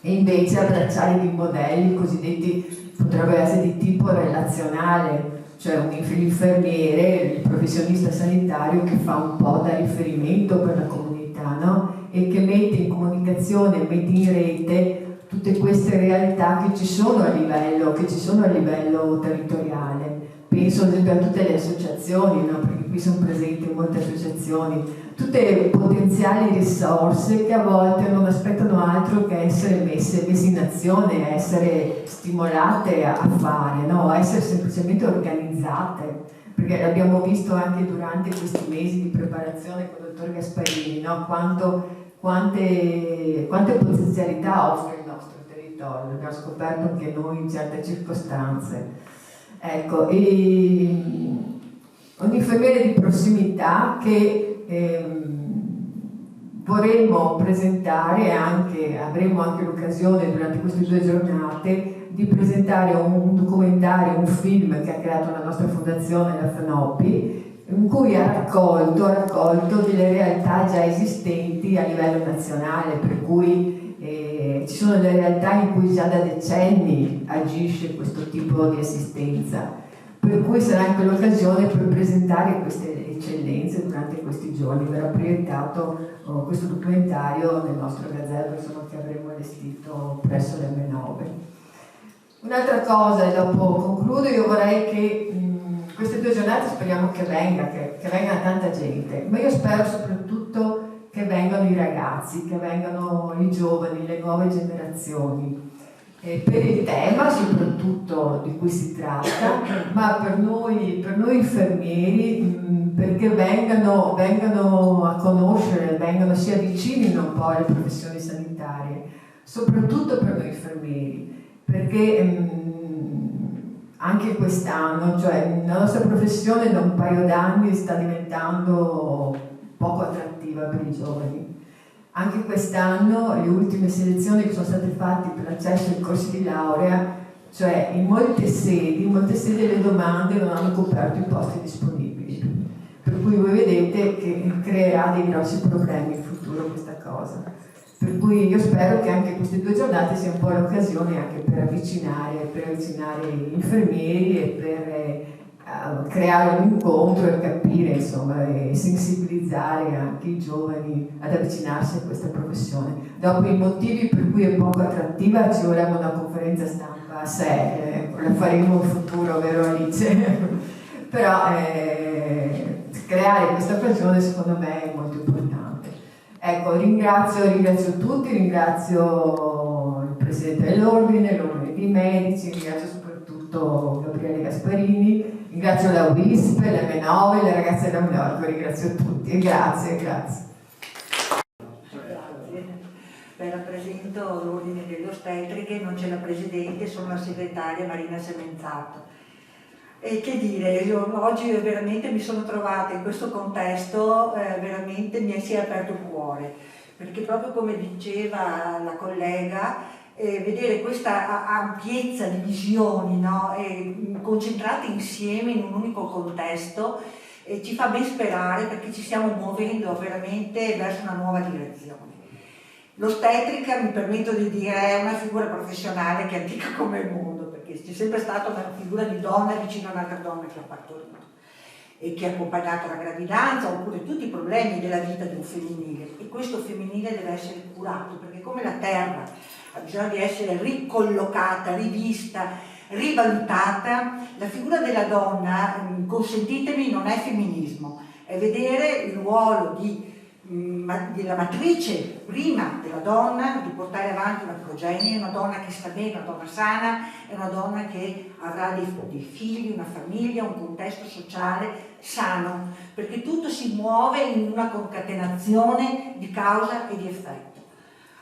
invece abbracciare dei modelli cosiddetti, potrebbero essere di tipo relazionale, cioè un infermiere, il professionista sanitario che fa un po' da riferimento per la comunità, no? E che mette in comunicazione, mette in rete tutte queste realtà che ci sono a livello territoriale. Penso ad esempio a tutte le associazioni, no? Perché qui sono presenti molte associazioni, tutte le potenziali risorse che a volte non aspettano altro che essere messe in azione, essere stimolate a fare, no? A essere semplicemente organizzate, perché l'abbiamo visto anche durante questi mesi di preparazione con il dottor Gasparini, no? Quante potenzialità offre il nostro territorio, abbiamo scoperto anche noi in certe circostanze. Ecco, un infermiere di prossimità che vorremmo presentare, avremo anche l'occasione durante queste 2 giornate di presentare un documentario, un film che ha creato la nostra fondazione, la FNOPI, in cui ha raccolto delle realtà già esistenti a livello nazionale, per cui ci sono delle realtà in cui già da decenni agisce questo tipo di assistenza, per cui sarà anche l'occasione per presentare queste eccellenze durante questi giorni. Verrà proiettato questo documentario nel nostro gazebo, insomma, che avremo allestito presso l'M9. Un'altra cosa, e dopo concludo, io vorrei che queste 2 giornate speriamo che venga tanta gente, ma io spero soprattutto che vengano i ragazzi, che vengano i giovani, le nuove generazioni, per il tema soprattutto di cui si tratta, ma per noi infermieri, perché vengano a conoscere, si avvicinino un po' alle professioni sanitarie, soprattutto per noi infermieri, perché anche quest'anno, cioè la nostra professione da un paio d'anni sta diventando poco attrattiva per i giovani. Anche quest'anno le ultime selezioni che sono state fatte per l'accesso ai corsi di laurea Cioè in molte sedi le domande non hanno coperto i posti disponibili, per cui voi vedete che creerà dei grossi problemi in futuro questa cosa. Per cui io spero che anche queste 2 giornate siano un po' l'occasione anche per avvicinare gli infermieri e per creare un incontro e capire, insomma, e sensibilizzare anche i giovani ad avvicinarsi a questa professione. Dopo i motivi per cui è poco attrattiva ci vorrebbe una conferenza stampa a sé, la faremo in futuro, vero Alice? Però creare questa occasione secondo me è molto importante. Ecco, ringrazio tutti, ringrazio il Presidente dell'Ordine, l'Ordine dei Medici, ringrazio soprattutto Gabriele Gasparini, ringrazio la WISP, l'M9, le ragazze da Minorco, ringrazio tutti e grazie. Grazie. Beh, rappresento l'Ordine delle Ostetriche, non c'è la Presidente, sono la segretaria Marina Semenzato. E che dire, io oggi veramente mi sono trovata in questo contesto, veramente mi si è aperto il cuore, perché proprio come diceva la collega, vedere questa ampiezza di visioni, no? Concentrate insieme in un unico contesto, ci fa ben sperare, perché ci stiamo muovendo veramente verso una nuova direzione. L'ostetrica, mi permetto di dire, è una figura professionale che è antica come il mondo, perché c'è sempre stata una figura di donna vicino a un'altra donna che ha partorito e che ha accompagnato la gravidanza oppure tutti i problemi della vita di un femminile, e questo femminile deve essere curato, perché come la terra ha bisogno di essere ricollocata, rivista, rivalutata, la figura della donna, consentitemi, non è femminismo, è vedere il ruolo della matrice prima della donna, di portare avanti una progenie, una donna che sta bene, una donna sana, è una donna che avrà dei figli, una famiglia, un contesto sociale sano, perché tutto si muove in una concatenazione di causa e di effetto.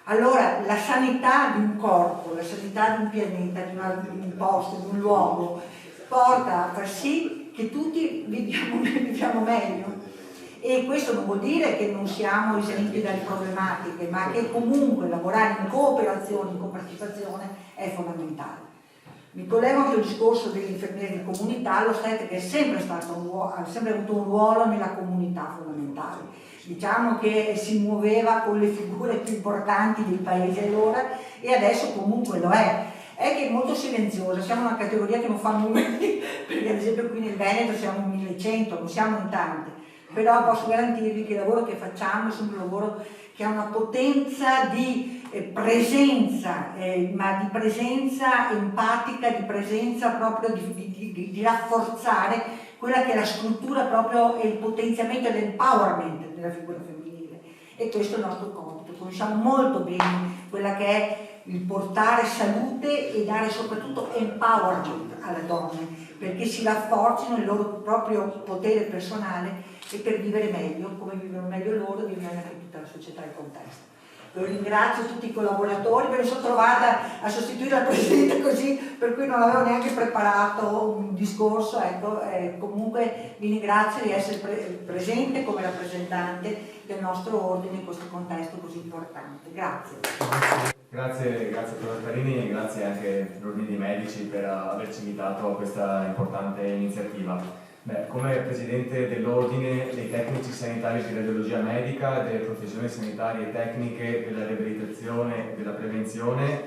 Allora la sanità di un corpo, la sanità di un pianeta, di un posto, di un luogo, porta a far sì che tutti viviamo meglio. E questo non vuol dire che non siamo esenti dalle problematiche, ma che comunque lavorare in cooperazione, in compartecipazione è fondamentale. Mi collego anche al discorso degli infermieri di comunità, l'ostetrica è sempre ha sempre avuto un ruolo nella comunità fondamentale. Diciamo che si muoveva con le figure più importanti del paese allora, e adesso comunque lo è. È che è molto silenziosa, siamo una categoria che non fa numeri, perché ad esempio qui nel Veneto siamo in 1100, non siamo in tanti. Però posso garantirvi che il lavoro che facciamo è sempre un lavoro che ha una potenza di presenza, ma di presenza empatica, di presenza proprio di rafforzare quella che è la struttura proprio e il potenziamento e l'empowerment della figura femminile. E questo è il nostro compito. Conosciamo molto bene quella che è il portare salute e dare soprattutto empowerment alle donne, perché si rafforzino il loro proprio potere personale e per vivere meglio, come vivono meglio loro, vive anche tutta la società e il contesto. Io ringrazio tutti i collaboratori, mi sono trovata a sostituire la Presidente così, per cui non avevo neanche preparato un discorso, ecco, comunque vi ringrazio di essere presente come rappresentante del nostro ordine in questo contesto così importante. Grazie. Grazie Dottor Carini e grazie anche all'Ordine dei Medici per averci invitato a questa importante iniziativa. Beh, come Presidente dell'Ordine dei Tecnici Sanitari di Radiologia Medica, delle professioni sanitarie e tecniche, della riabilitazione e della prevenzione,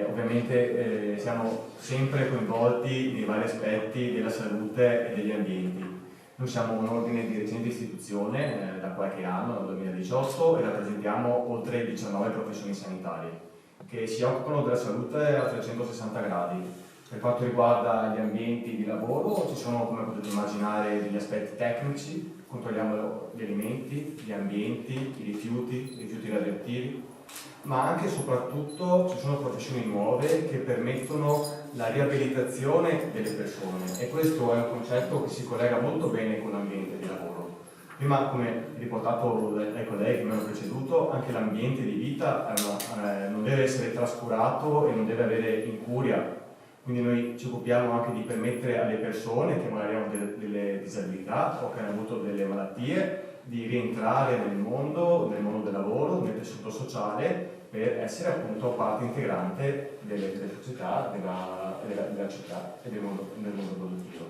ovviamente siamo sempre coinvolti nei vari aspetti della salute e degli ambienti. Noi siamo un ordine di recente istituzione da qualche anno, dal 2018, e rappresentiamo oltre 19 professioni sanitarie che si occupano della salute a 360 gradi. Per quanto riguarda gli ambienti di lavoro, ci sono, come potete immaginare, degli aspetti tecnici, controlliamo gli alimenti, gli ambienti, i rifiuti radioattivi, ma anche e soprattutto ci sono professioni nuove che permettono la riabilitazione delle persone, e questo è un concetto che si collega molto bene con l'ambiente di lavoro. Prima, come riportato dai colleghi che mi hanno preceduto, anche l'ambiente di vita non deve essere trascurato e non deve avere incuria. Quindi noi ci occupiamo anche di permettere alle persone che magari hanno delle disabilità o che hanno avuto delle malattie di rientrare nel mondo del lavoro, nel tessuto sociale, per essere appunto parte integrante delle società, della città e del mondo produttivo.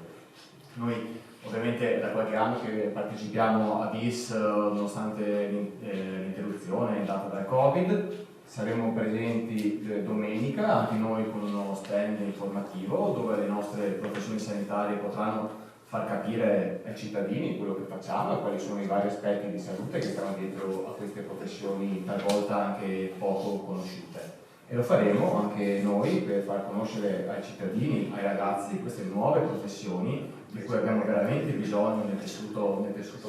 Noi ovviamente da qualche anno che partecipiamo a VIS, nonostante l'interruzione data dal Covid, saremo presenti domenica anche noi con uno stand informativo dove le nostre professioni sanitarie potranno far capire ai cittadini quello che facciamo e quali sono i vari aspetti di salute che stanno dietro a queste professioni talvolta anche poco conosciute. E lo faremo anche noi per far conoscere ai cittadini, ai ragazzi, queste nuove professioni di cui abbiamo veramente bisogno nel tessuto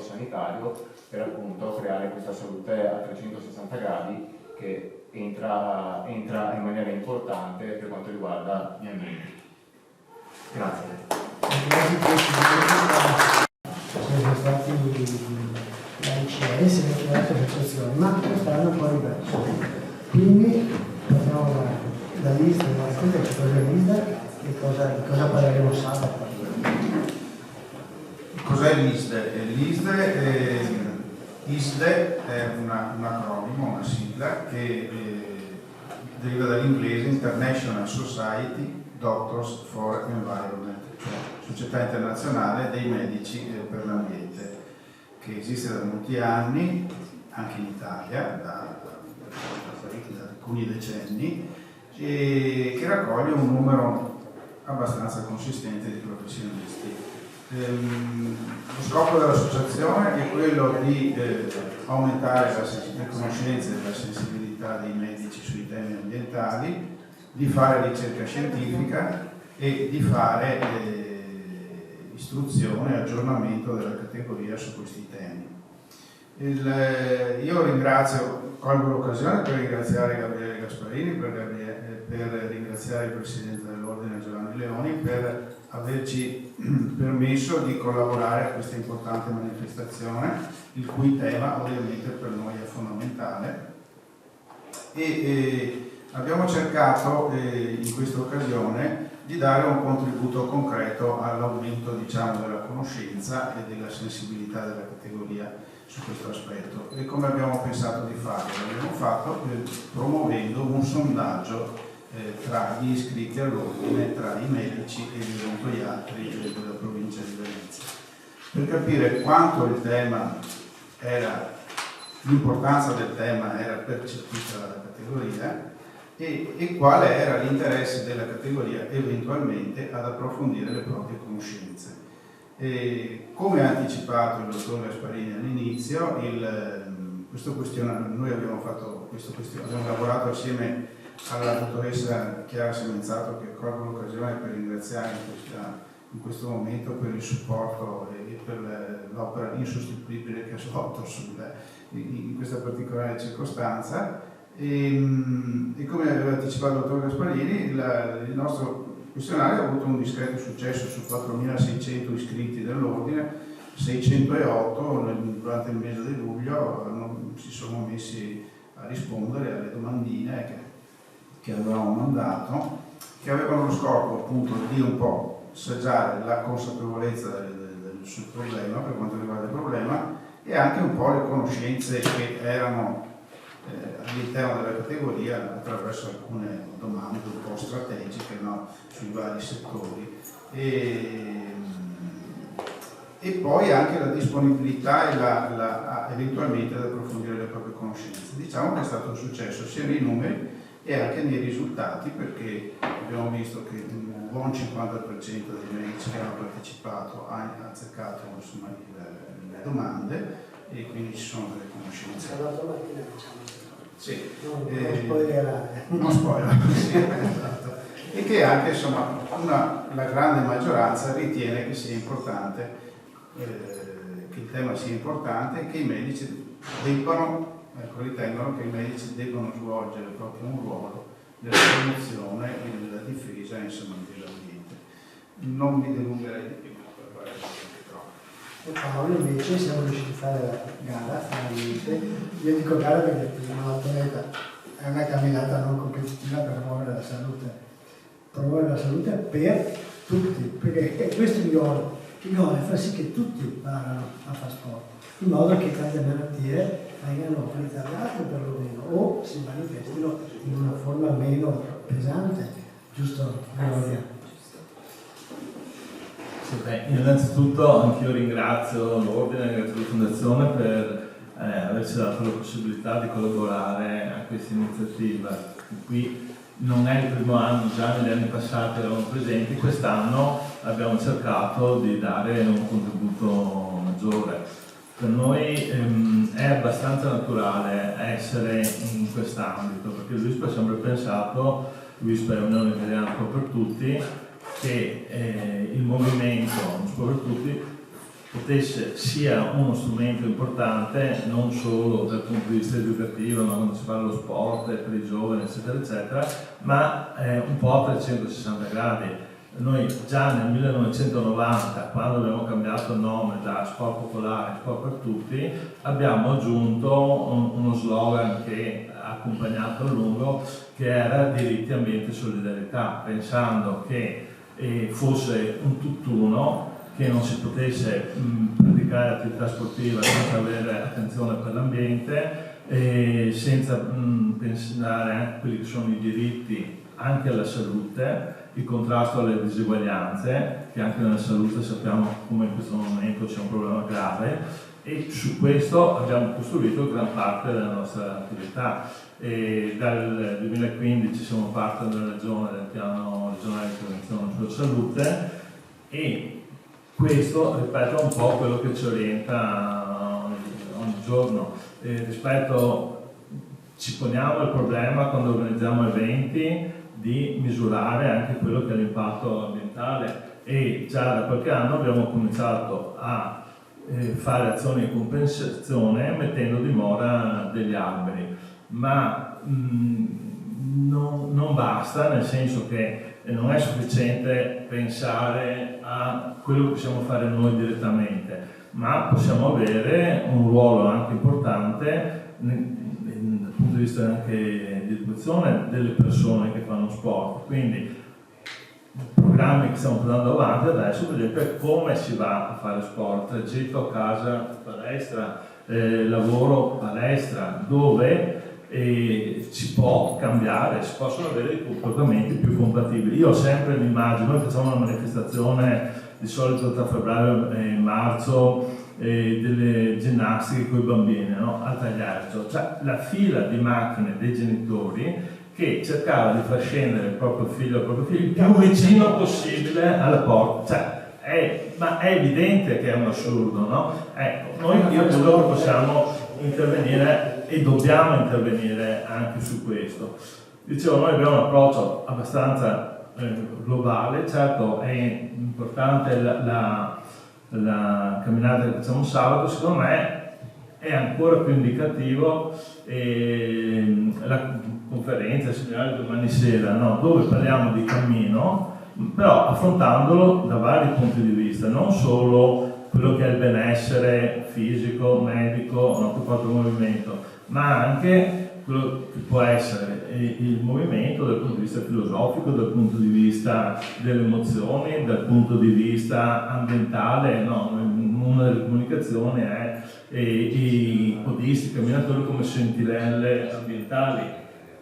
sanitario per appunto creare questa salute a 360 gradi che entra in maniera importante per quanto riguarda gli ambienti. Grazie. Sono stati da ICS e da altre associazioni, ma quest'anno un po' diverso. Quindi passiamo da lista, che cosa è l'ISDA e di cosa parleremo sabato. Cos'è l'ISDE? ISDE è un acronimo, una sigla che deriva dall'inglese International Society Doctors for Environment, cioè Società Internazionale dei Medici per l'Ambiente, che esiste da molti anni, anche in Italia, da alcuni decenni, e che raccoglie un numero abbastanza consistente di professionisti. Lo scopo dell'associazione è quello di aumentare le conoscenze e la sensibilità dei medici sui temi ambientali, di fare ricerca scientifica e di fare istruzione e aggiornamento della categoria su questi temi. Io colgo l'occasione per ringraziare Gabriele Gasparini, per ringraziare il Presidente dell'Ordine Giovanni Leoni per averci permesso di collaborare a questa importante manifestazione, il cui tema ovviamente per noi è fondamentale. Abbiamo cercato in questa occasione di dare un contributo concreto all'aumento, diciamo, della conoscenza e della sensibilità della categoria su questo aspetto. E come abbiamo pensato di farlo? L'abbiamo fatto promuovendo un sondaggio tra gli iscritti all'ordine, tra i medici e gli odontoiatri della provincia di Venezia, per capire quanto il tema l'importanza del tema era percepita dalla categoria e quale era l'interesse della categoria eventualmente ad approfondire le proprie conoscenze. Come ha anticipato il dottor Gasparini all'inizio, noi abbiamo lavorato assieme alla dottoressa Chiara Semenzato, che colgo l'occasione per ringraziare in questo momento per il supporto e per l'opera insostituibile che ha svolto in questa particolare circostanza. E come aveva anticipato il dottor Gasparini, il nostro questionario ha avuto un discreto successo. Su 4.600 iscritti dell'ordine, 608 durante il mese di luglio si sono messi a rispondere alle domandine che avevamo mandato, che avevano lo scopo appunto di un po' assaggiare la consapevolezza sul problema, per quanto riguarda il problema, e anche un po' le conoscenze che erano all'interno della categoria attraverso alcune domande un po' strategiche, no, sui vari settori. E poi anche la disponibilità e eventualmente ad approfondire le proprie conoscenze. Diciamo che è stato un successo sia nei numeri e anche nei risultati, perché abbiamo visto che un buon 50% dei medici che hanno partecipato ha azzeccato le domande e quindi ci sono delle conoscenze. Sì, non spoiler, sì, esatto. E che anche insomma la grande maggioranza ritiene che sia importante, che il tema sia importante e che i medici ritengono che i medici debbano svolgere proprio un ruolo nella promozione e nella difesa, insomma, dell'ambiente. Non mi dilungherei di più per parlare troppo. Paolo invece siamo riusciti a fare la gara finalmente. Io dico gara perché è una camminata non competitiva per promuovere la salute per tutti, perché questo il vuole far sì che tutti vadano a fare sport. in modo che tante malattie vengano ritardiate perlomeno o si manifestino in una forma meno pesante, giusto Gloria? Sì, innanzitutto anch'io ringrazio l'Ordine, ringrazio la Fondazione per averci dato la possibilità di collaborare a questa iniziativa. Qui non è il primo anno, già negli anni passati eravamo presenti, quest'anno abbiamo cercato di dare un contributo maggiore. Per noi è abbastanza naturale essere in quest'ambito, perché l'UISP ha sempre pensato, l'UISP è Unione Italiana Sport per Tutti, che il movimento Sport per Tutti potesse sia uno strumento importante non solo dal punto di vista educativo, ma quando si parla dello sport per i giovani eccetera eccetera, ma un po' a 360 gradi. Noi già nel 1990, quando abbiamo cambiato il nome da Sport Popolare a Sport per Tutti, abbiamo aggiunto uno slogan che ha accompagnato a lungo, che era diritti, ambiente e solidarietà, pensando che fosse un tutt'uno, che non si potesse praticare attività sportiva senza avere attenzione per l'ambiente, senza pensare a quelli che sono i diritti anche alla salute, il contrasto alle diseguaglianze, che anche nella salute sappiamo come in questo momento c'è un problema grave, e su questo abbiamo costruito gran parte della nostra attività. Dal 2015 siamo parte della regione, del piano regionale di prevenzione sulla salute, e questo, ripeto, è un po' quello che ci orienta ogni giorno. Ci poniamo il problema quando organizziamo eventi di misurare anche quello che è l'impatto ambientale, e già da qualche anno abbiamo cominciato a fare azioni di compensazione mettendo a dimora degli alberi, ma non basta, nel senso che non è sufficiente pensare a quello che possiamo fare noi direttamente, ma possiamo avere un ruolo anche importante dal punto di vista anche di educazione delle persone che fanno sport. Quindi i programmi che stiamo portando avanti adesso, per esempio, è come si va a fare sport: tragitto, casa, palestra, lavoro, palestra, dove si può cambiare, si possono avere dei comportamenti più compatibili. Io ho sempre l'immagine, noi facciamo una manifestazione di solito tra febbraio e marzo, delle ginnastiche con i bambini, no? Al Tagliaggio, cioè la fila di macchine dei genitori che cercava di far scendere il proprio figlio il più vicino possibile alla porta, cioè ma è evidente che è un assurdo, no? Io credo che possiamo intervenire e dobbiamo intervenire anche su questo. Dicevo, noi abbiamo un approccio abbastanza globale, certo è importante la camminata che facciamo sabato, secondo me è ancora più indicativo la conferenza, il seminario domani sera, no? Dove parliamo di cammino, però affrontandolo da vari punti di vista, non solo quello che è il benessere fisico, medico, no, che porta il movimento, ma anche quello che può essere il movimento dal punto di vista filosofico, dal punto di vista delle emozioni, dal punto di vista ambientale, no? Una delle comunicazioni è i podisti, i camminatori come sentinelle ambientali,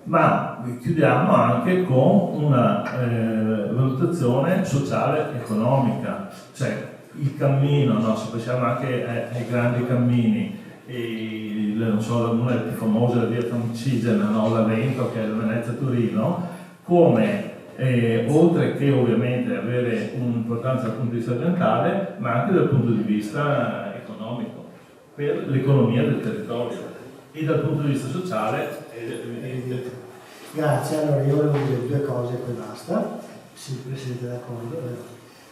ma chiudiamo anche con una valutazione sociale e economica, cioè il cammino, no? Se pensiamo anche ai grandi cammini, non so, una delle più famose, la via Francigena, no? L'Avento, che è la Venezia-Torino, come oltre che ovviamente avere un'importanza dal punto di vista ambientale, ma anche dal punto di vista economico, per l'economia del territorio, e dal punto di vista sociale. Grazie, allora io volevo dire due cose e poi basta, se il Presidente è d'accordo.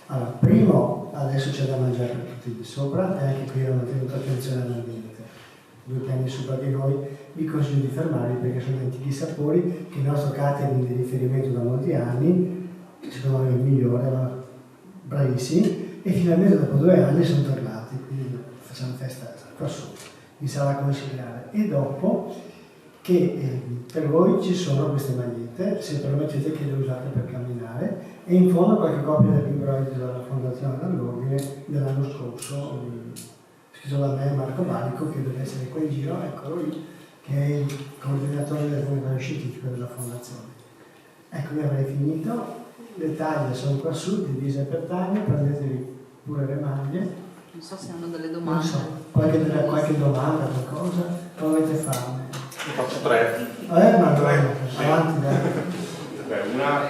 Allora, primo, adesso c'è da mangiare per tutti di sopra, e anche qui hanno tenuto attenzione all'ambiente. 2 piani sopra di noi, vi consiglio di fermarvi perché sono antichi sapori che il nostro catering di riferimento da molti anni, secondo me è il migliore, ma bravissimi, e finalmente dopo 2 anni sono tornati, quindi facciamo festa qua sopra, vi sarà consigliare. E dopo che per voi ci sono queste magliette, se permettete che le usate per camminare, e in fondo qualche copia del libro della Fondazione dell'Ordine dell'anno scorso, scritto da me Marco Manico, che deve essere qua in giro, eccolo lì, che è il coordinatore del movimento scientifico della fondazione. Ecco, io avrei finito, le taglie sono qua su, divise per taglie, prendetevi pure le maglie. Non so se hanno delle Non domande. so, qualche domanda, qualcosa, non avete fame? Ne faccio 3. Ma avanti, dai. Una,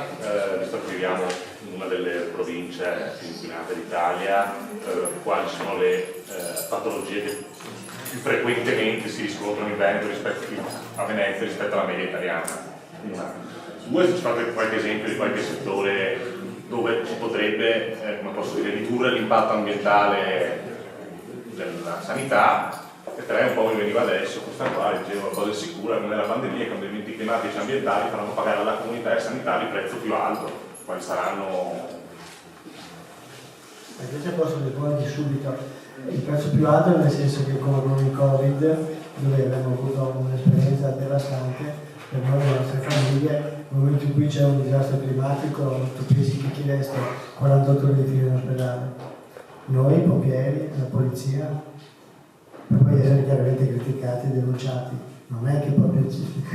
visto che viviamo in una delle province più inquinate d'Italia, quali sono le patologie che più frequentemente si riscontrano in Veneto a Venezia rispetto alla media italiana? Una. Due, se ci fate qualche esempio di qualche settore dove si potrebbe, come posso dire, ridurre l'impatto ambientale della sanità. E tre, un po' mi veniva adesso, questa qua, leggevo una cosa sicura, che nella pandemia i cambiamenti climatici e ambientali faranno pagare alla comunità sanitaria il prezzo più alto. Quali saranno? Invece posso rispondere subito. Il prezzo più alto nel senso che come con il Covid, dove abbiamo avuto un'esperienza devastante per noi e le nostre famiglie, nel momento in cui c'è un disastro climatico, tu pensi che chi resta 48 ore di fila in ospedale. Noi, i pompieri, la polizia, per poi essere chiaramente criticati e denunciati. Non è che proprio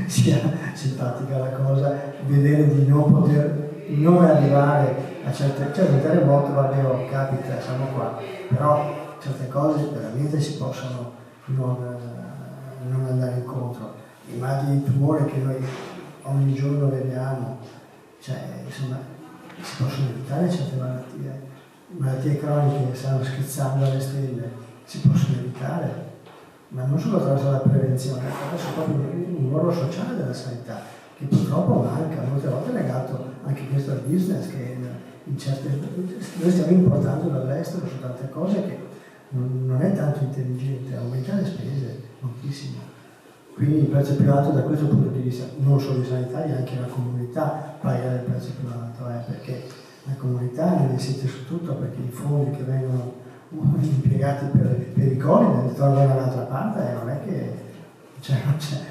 sia simpatica la cosa vedere di non arrivare a certe. Cioè il terremoto, vabbè, capita, siamo qua, però certe cose veramente si possono non andare incontro. Immagini il tumore che noi ogni giorno vediamo, cioè insomma si possono evitare certe malattie croniche che stanno schizzando alle stelle, si possono evitare, ma non solo attraverso la prevenzione, attraverso proprio un ruolo sociale della sanità, che purtroppo manca, molte volte è legato anche questo al business, che noi stiamo importando dall'estero su tante cose che non è tanto intelligente, aumenta le spese moltissimo. Quindi il prezzo più alto da questo punto di vista, non solo i sanitari, anche la comunità paga il prezzo più alto, perché la comunità ne risente su tutto, perché i fondi che vengono impiegati per i Covid tornano dall'altra parte e non è che non c'è.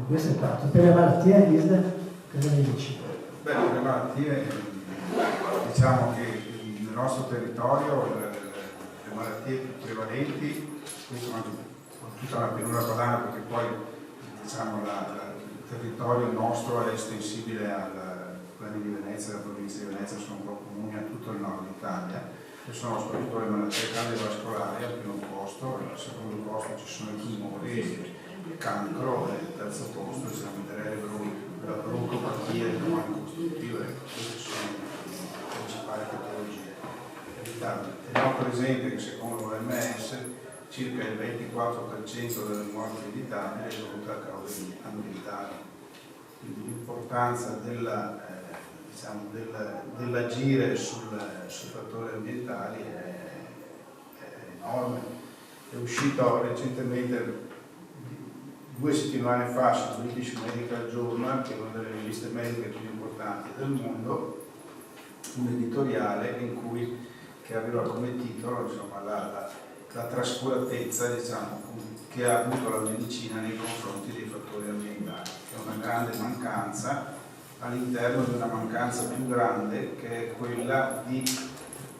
Questo è fatto. Per le malattie, Isla, cosa mi dici? Beh, per le malattie diciamo che nel nostro territorio le malattie più prevalenti, questo anche con tutta la pianura padana, perché poi diciamo il territorio nostro è estensibile quelli di Venezia, la provincia di Venezia sono un po' comuni a tutto il nord Italia, che sono soprattutto le malattie cardiovascolari al primo posto, al secondo posto ci sono i tumori, il cancro, e al terzo posto diciamo la broncopatia e le domande costruttive. Queste sono le principali patologie evitabili. Teniamo presente che secondo l'OMS circa il 24% delle morti in Italia è dovuta a cause ambientali. Quindi l'importanza dell'agire sui fattori ambientali è enorme. È uscito recentemente, 2 settimane fa, su British Medical Journal, che è una delle riviste mediche più importanti del mondo, un editoriale che aveva come titolo insomma, la trascuratezza che ha avuto la medicina nei confronti dei fattori ambientali, che è una grande mancanza all'interno di una mancanza più grande, che è quella di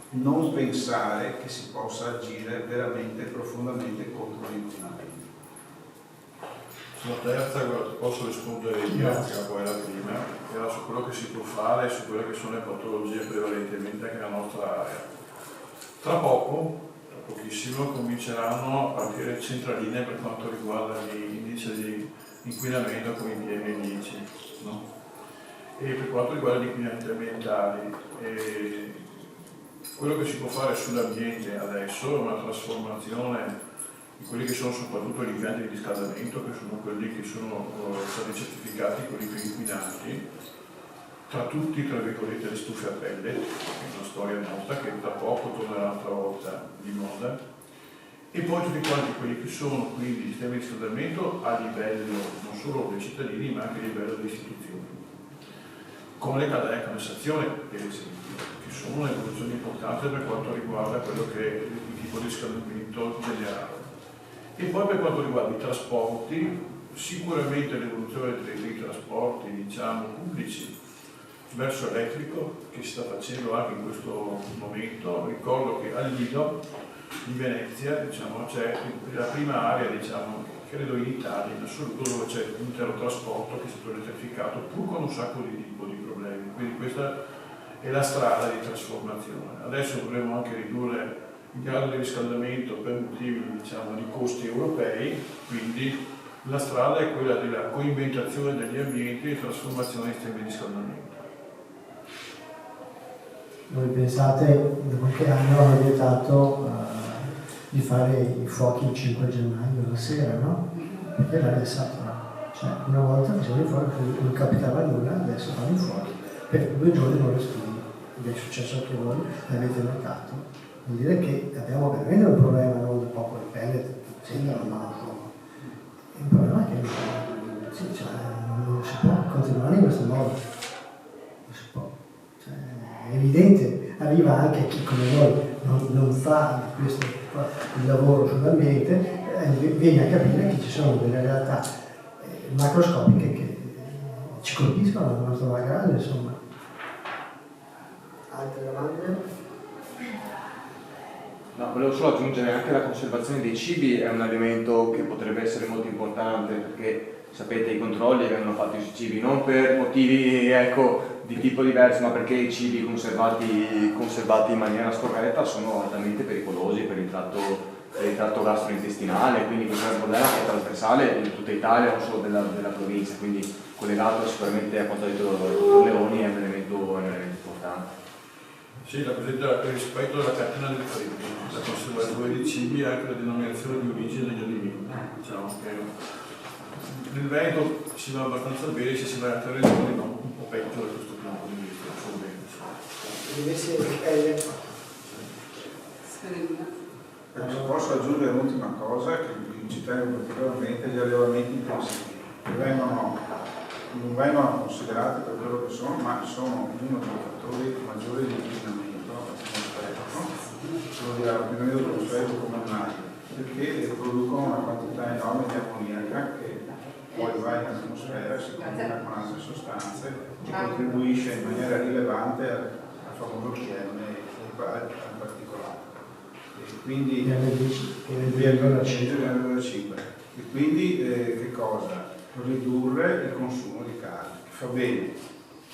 non pensare che si possa agire veramente profondamente contro l'inquinamento. Sulla terza, posso rispondere io, che era poi la prima, era su quello che si può fare e su quelle che sono le patologie prevalentemente anche nella nostra area. Tra pochissimo, cominceranno a partire centraline per quanto riguarda l'indice di inquinamento come i PM10, no? E per quanto riguarda gli inquinanti ambientali, quello che si può fare sull'ambiente adesso è una trasformazione di quelli che sono soprattutto gli impianti di riscaldamento, che sono quelli che sono stati certificati quelli più inquinanti, tra tutti, tra virgolette, le stufe a pelle, che è una storia nostra che tra poco tornerà un'altra volta di moda, e poi tutti quanti quelli che sono quindi i sistemi di riscaldamento a livello non solo dei cittadini ma anche a livello delle istituzioni, come le caldaie a condensazione per esempio, che sono un'evoluzione importante per quanto riguarda quello che è il tipo di riscaldamento generale. E poi per quanto riguarda i trasporti, sicuramente l'evoluzione dei trasporti pubblici verso elettrico, che si sta facendo anche in questo momento. Ricordo che al Lido in Venezia, diciamo, c'è la prima area, diciamo, credo in Italia in assoluto, dove c'è l'intero trasporto che è stato elettrificato, pur con un sacco di problemi. Quindi questa è la strada di trasformazione. Adesso dovremo anche ridurre il grado di riscaldamento per motivi, diciamo, di costi europei, quindi la strada è quella della coinventazione degli ambienti e trasformazione in sistemi di riscaldamento. Voi pensate, da qualche anno hanno vietato di fare i fuochi il 5 gennaio la sera, no? Perché l'aria è satura. Cioè, una volta facevano i fuochi, non capitava nulla, adesso fanno i fuochi. Per 2 giorni non respiri. Ed è successo anche voi, l'avete notato. Vuol dire che abbiamo veramente un problema, non da poco di pellet, ma è un problema che non si può continuare in questo modo. Non si può. Cioè, è evidente, arriva anche chi come noi non fa questo il lavoro sull'ambiente, viene a capire che ci sono delle realtà macroscopiche che ci colpiscono alla nostra malgrado, insomma. Altre domande? No, volevo solo aggiungere anche la conservazione dei cibi è un elemento che potrebbe essere molto importante, perché sapete i controlli vengono fatti sui cibi non per motivi di tipo diverso, ma perché i cibi conservati in maniera scorretta sono altamente pericolosi per il tratto gastrointestinale, quindi questo è un problema che è trasversale in tutta Italia, non solo della provincia, quindi collegato sicuramente a quanto ha detto il dottor Leoni è un elemento importante. Sì, la cosiddetta rispetto della catena del freddo, la conservazione dei cibi e anche la denominazione di origine degli alimenti. Diciamo che nel Veneto si va abbastanza bene, se si va a altre regioni no, un po' peggio da questo punto di vista, non bene. Invece Posso aggiungere un'ultima cosa che ci tengo particolarmente, gli allevamenti intensivi, che non vengono considerati per quello che sono, ma sono uno dei fattori maggiori di inquinamento atmosferico comunale, perché producono una quantità enorme di ammoniaca che poi va in atmosfera, si combina con altre sostanze e contribuisce in maniera rilevante al famoso PM in particolare. E quindi e quindi che cosa? Ridurre il consumo di carne, che fa bene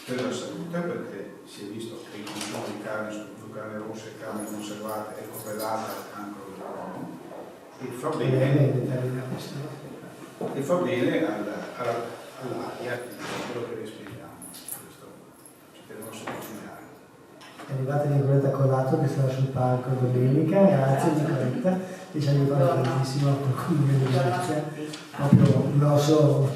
per la salute, perché si è visto che il consumo di carne, soprattutto carne rossa e carne conservata, è correlata al cancro del colon e fa bene all'aria, quello che respiriamo. Questo ci tenevo a sottolineare. è arrivata Nicoletta Colato che sarà sul palco domenica, grazie Nicoletta, che ci ha aiutato tantissimo con il Comune di Venezia, proprio un osso